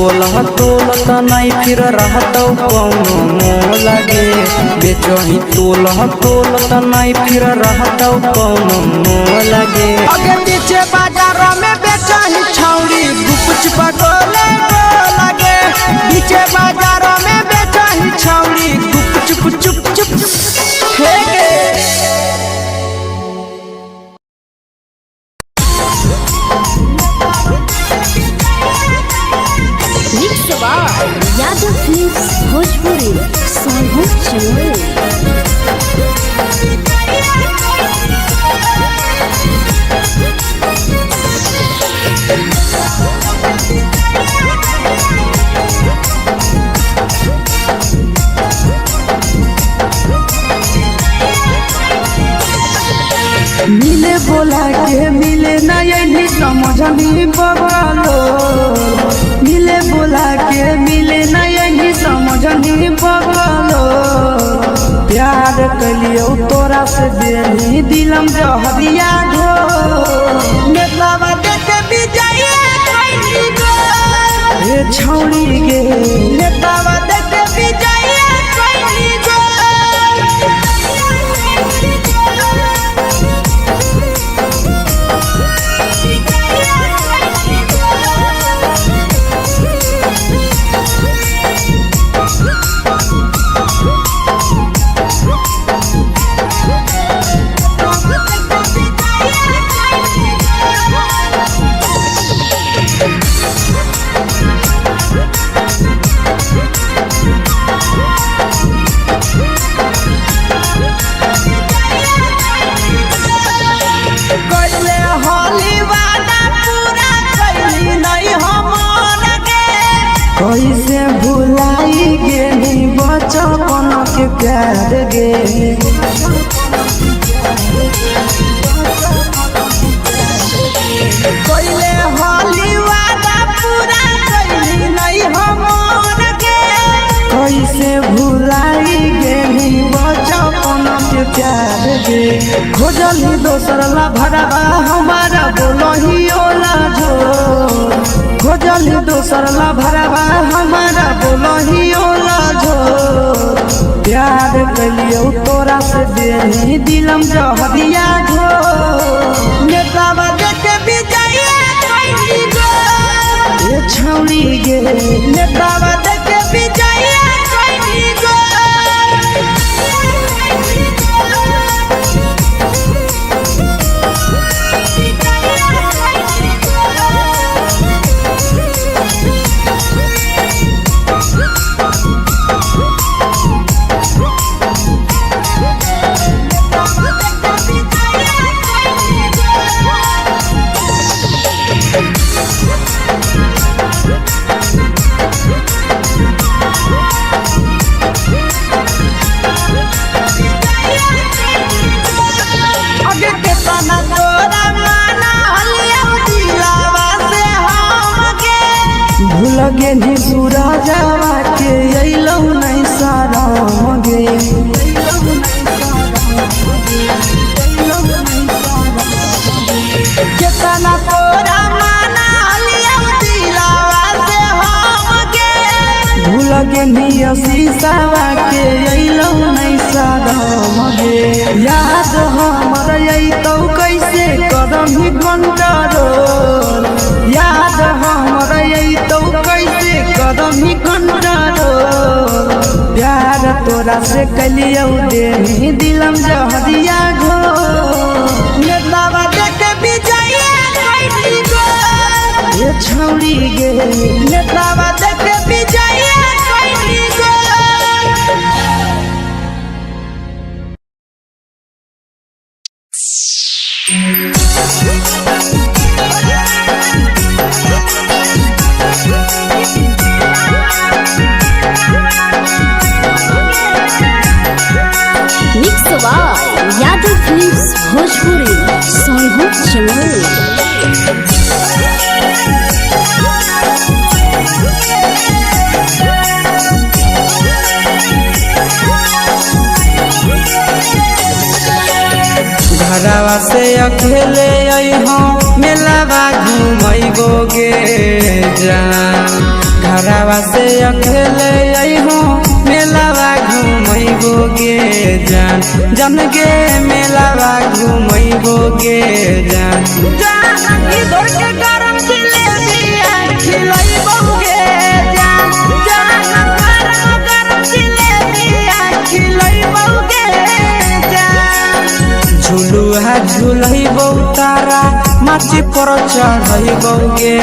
तोलह तोलत नहीं फिर रहतौ कौनो मोल गे बेचही तोलह तोलत नहीं फिर रहतौ कौनो मोल गे अगे पीछे बाजार में बेचही छौड़ी गुपचुप गोले लगे पीछे बाजार में बेचही छौड़ी गुपचुप चुप चुप हे यादव फिल्म्स भोजपुरी सोनू चंदेल। मिले बोला के मिले नहीं समझनी बगलो मिले बोला के मिले नहीं समझनी बगलो प्यार कलियो तोरा से देनी दिलम जहरिया घो नेतावा देखे विजय कैली गो हे छौड़ी गे नेतावा देखे विजय कैली गो कैसे भुलाई गेली बचपन के प्यार गे कोइले होली वादा पूरा कैली नहीं हमर के कैसे भुलाई गेली बचपन के प्यार गे खोजली दोसर ला भरवा हमारा बोलही ओला जो खोजली दोसर ला भरवा हमारा बोलही ओला जो प्यार कलियो तोरा से देनी दिलम जहरिया घो नेतावा देखे विजय कैली गो ये छौड़ी गे नेतावा देखे विजय कैली गो लगे नी सूरजवा के अइलौ नहीं साराम गे केतना तोरा माना लिया दिलावा से हम गे लगे नी शीशावा के अइलौ नहीं साराम गे याद हमर अइतौ कैसे कदम ही कंट्रोल याद हमर अइतौ कैसे कदम ही कंट्रोल प्यार तोरा से कलियो देनी दिलम जहरिया घो नेतावा देखे विजय कैली गो ये छौड़ी गे नेतावा देखे विजय कैली गो यादव फिल्म्स भोजपुरी सोनू चंदेल। घरवा से अकेले अइहो मेलावा घूमैबो गे जान घरवा से अकेले अइहो मेलावा घूमैबो गे जान जन गे मेलावा घूमैबो गे जान जानकी दौड़ के गरम जिलेबिया खिलैबो गे जान गरम जिलेबिया खिलैबो गे जान झुलुहा झुलैबो तारा माची पर चढ़ैबो गे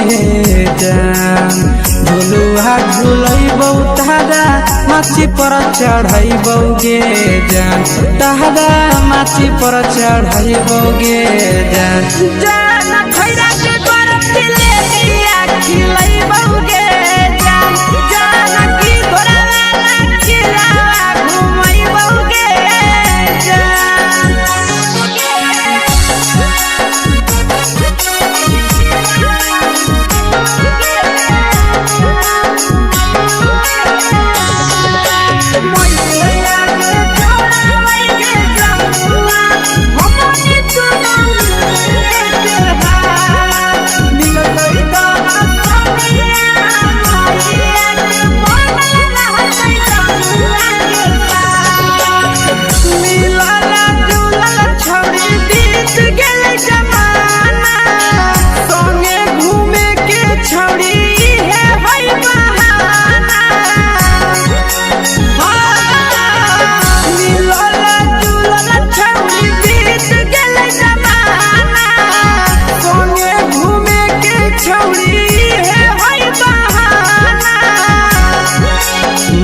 जान झुलुहा झुलैबो तारा माची पर चढ़ैबो गे जान तारा माची पर चढ़ैबो गे जान जान खैरा के गरम जिलेबिया खिलैबो गे जान जानकी घोड़ावाला किलावा घुमैबो गे जान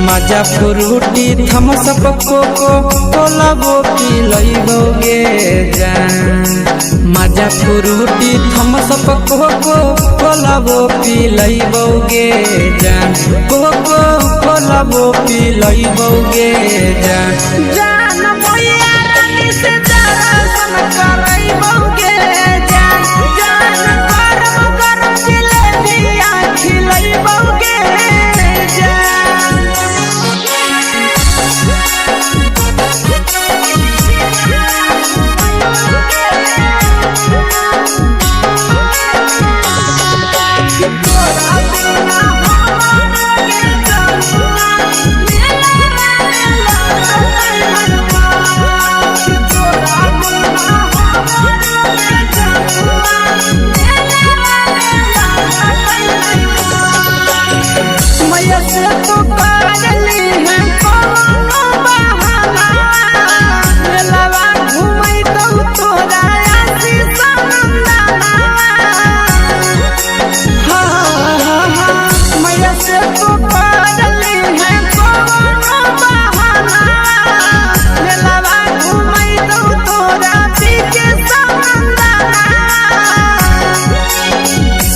मजा फ्रूटी थम्स अप कोको कोला वो पिलैबो गे जान मजा फ्रूटी थम्स अप कोको कोला वो पिलैबो गे जान कोको कोला वो पिलैबो गे जान जान भैया रानी से दर्शन करैबो गे जान गरम गरम जिलेबिया खिलैबो गे जान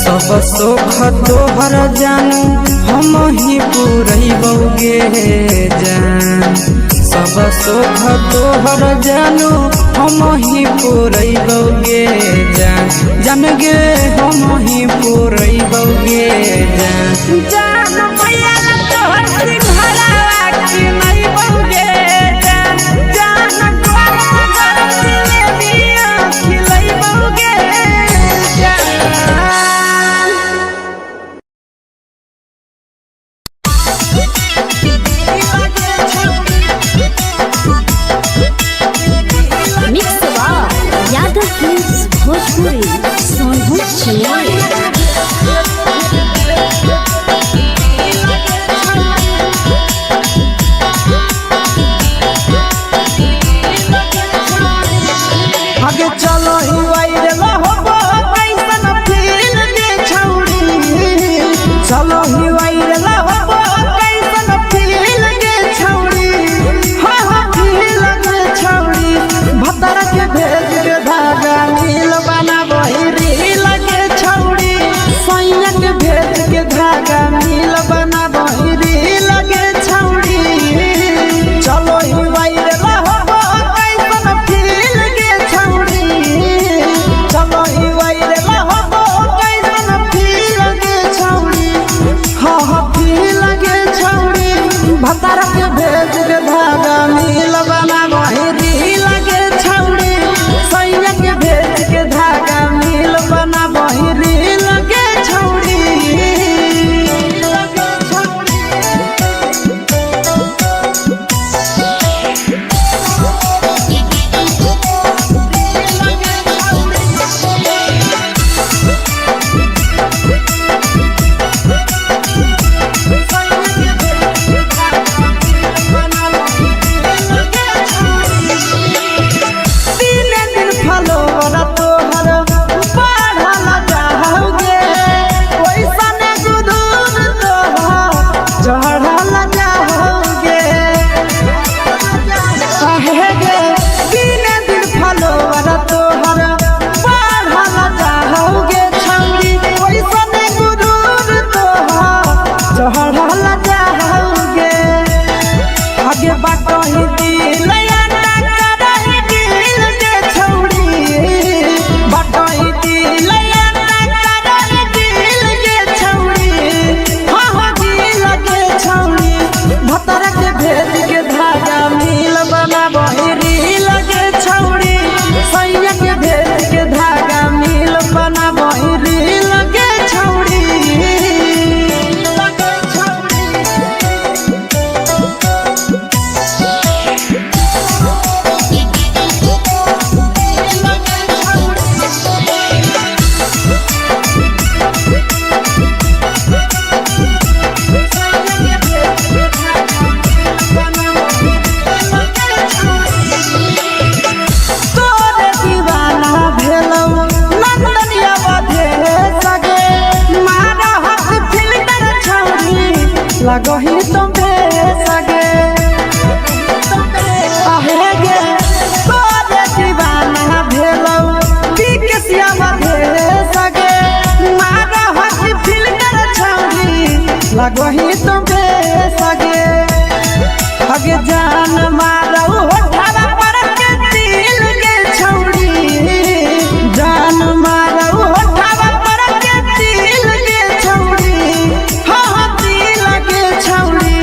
सब सुख तोहर जानू हम ही पूरैबो गे जान सब सुख तोहर जानू हम ही पूरैबो गे जान जन गे हम ही पूरैबो गे जान जान भैया तोहर सिंघरावा खिलैबो गे जान गरम गरम जिलेबिया खिलैबो गे जान मिक्स यादव फिल्म्स भोजपुरी सोनभद्र लगो ही तो बेसगे अगे जान मारो होठवा पर के दिल के छौड़ी जान मारो होठवा पर के दिल के छौड़ी हाँ दिल के छौड़ी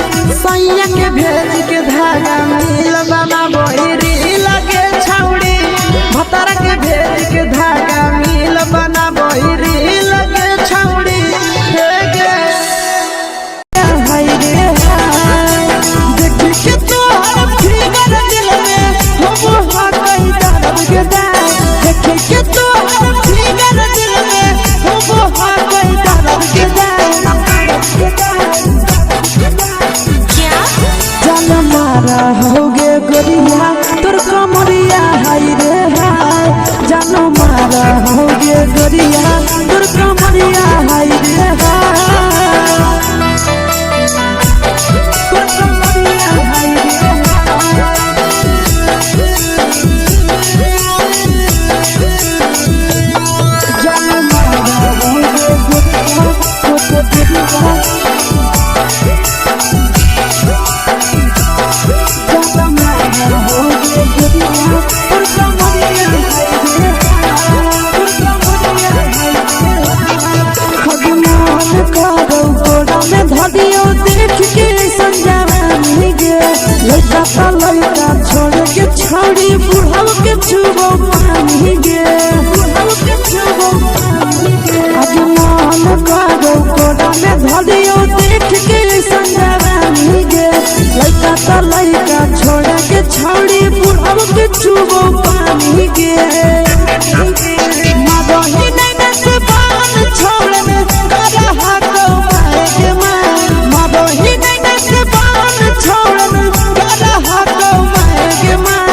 सैया के भेज के धागा मिल बाबा बोरी लगे छौड़ी भतार के भेज के धागा मिल बना बोरी लगे छौड़ी होगे गोरिया तोर कमरिया हाय रे हाय जानो मारा होगे गोरिया तोर कमरिया हाय रे हाय तोर कमरिया हाय रे जानो मारा होगे गोरिया तोर कमरिया लड़का छोड़ के छौड़ी बुढ़ाव के छुबो पानी गे आज मन करो कोड़ा में धरियो देख के संजवानी गे लड़का छोड़ के छौड़ी बुढ़ाव के छुबो पानी गे मगही नहीं से बान छोड़ में करा हाथो माए के मां मगही नहीं से बान छोड़ में करा हाथो माए के मां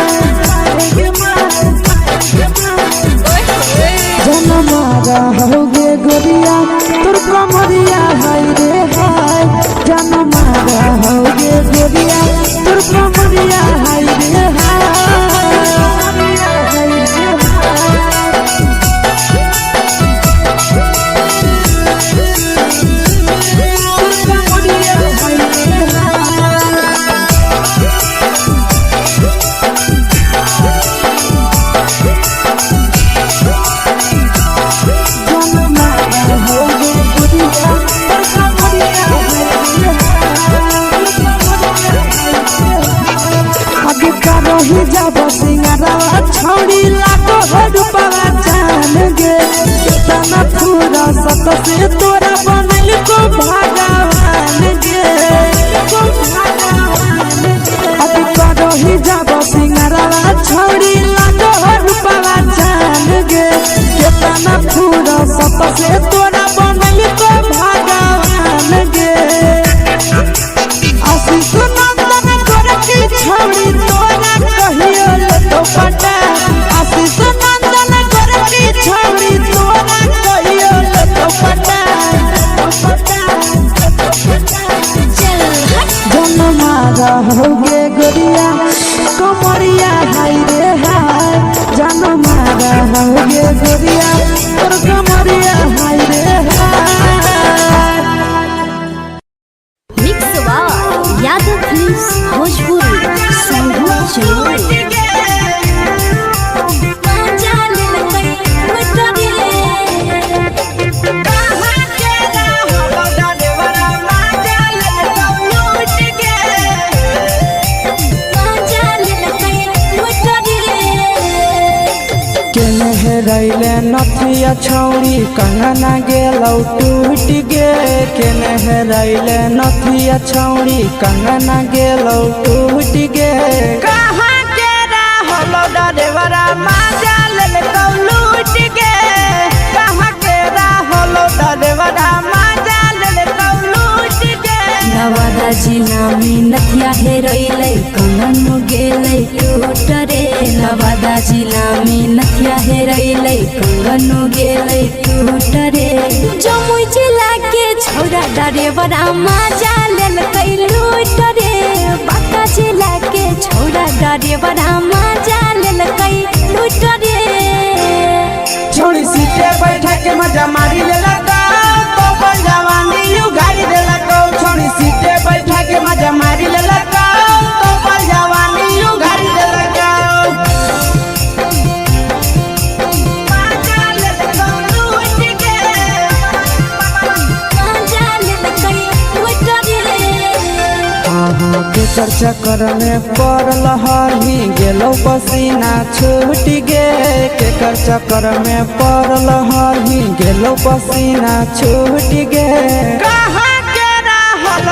जन मारा होगे गोरिया तोर कमरिया हाय रे हाय जन मारा होगे गोरिया तोर कमरिया हाय रे ही जब सिंगारा छौड़ी लाखो रुपया जान गे कितना पूरा सत से तोरा बनल को भगवान गे अभी करो ही जब सिंगारा छौड़ी लाखो रुपया जान गे कितना पूरा सत से तोरा बनल को भगवान गे आशीष नंदन गोरखी छौड़ी तोरा कहियो तो पटा आशीष नंदन गोरखी छौड़ी तोरा कहियो तो पटा जन मारा होगे गोरिया कमरिया हाय रे हाय जन मारा होगे गोरिया तोर कमरिया हाय रे हाय मिक्स वा यादव फिल्म्स भोजपुरी संगीत चलो रैले नथिया छौड़ी कंगना गेलौ टूट गे केने रैले नथिया छौड़ी कंगना गेलौ टूट गे कहाँ के रहलो डरेवरा माजा लेलकौ लूट गे कहाँ के रहलो डरेवरा माजा लेलकौ लूट गे नवादा जिला में नथिया हेरैलै कंगन गेलै टूट रे नवादा जिला में नथिया हेरैलै कंगन गेलै टूट रे जमुई जिला के छौरा डरेवरा माजा लेलकै लूट रे बांका जिला के छौरा डरेवरा माजा लेलकै लूट रे छोड़ी सीटे बैठा के मजा मारी लेलकौ तो जवानी उगाड़ी देलकौ केकर चक्कर में पड़ल हही गेलो पसीना छूट गे केकर चक्कर में पड़ल हही गेलो पसीना छूट गे कहाँ के रहल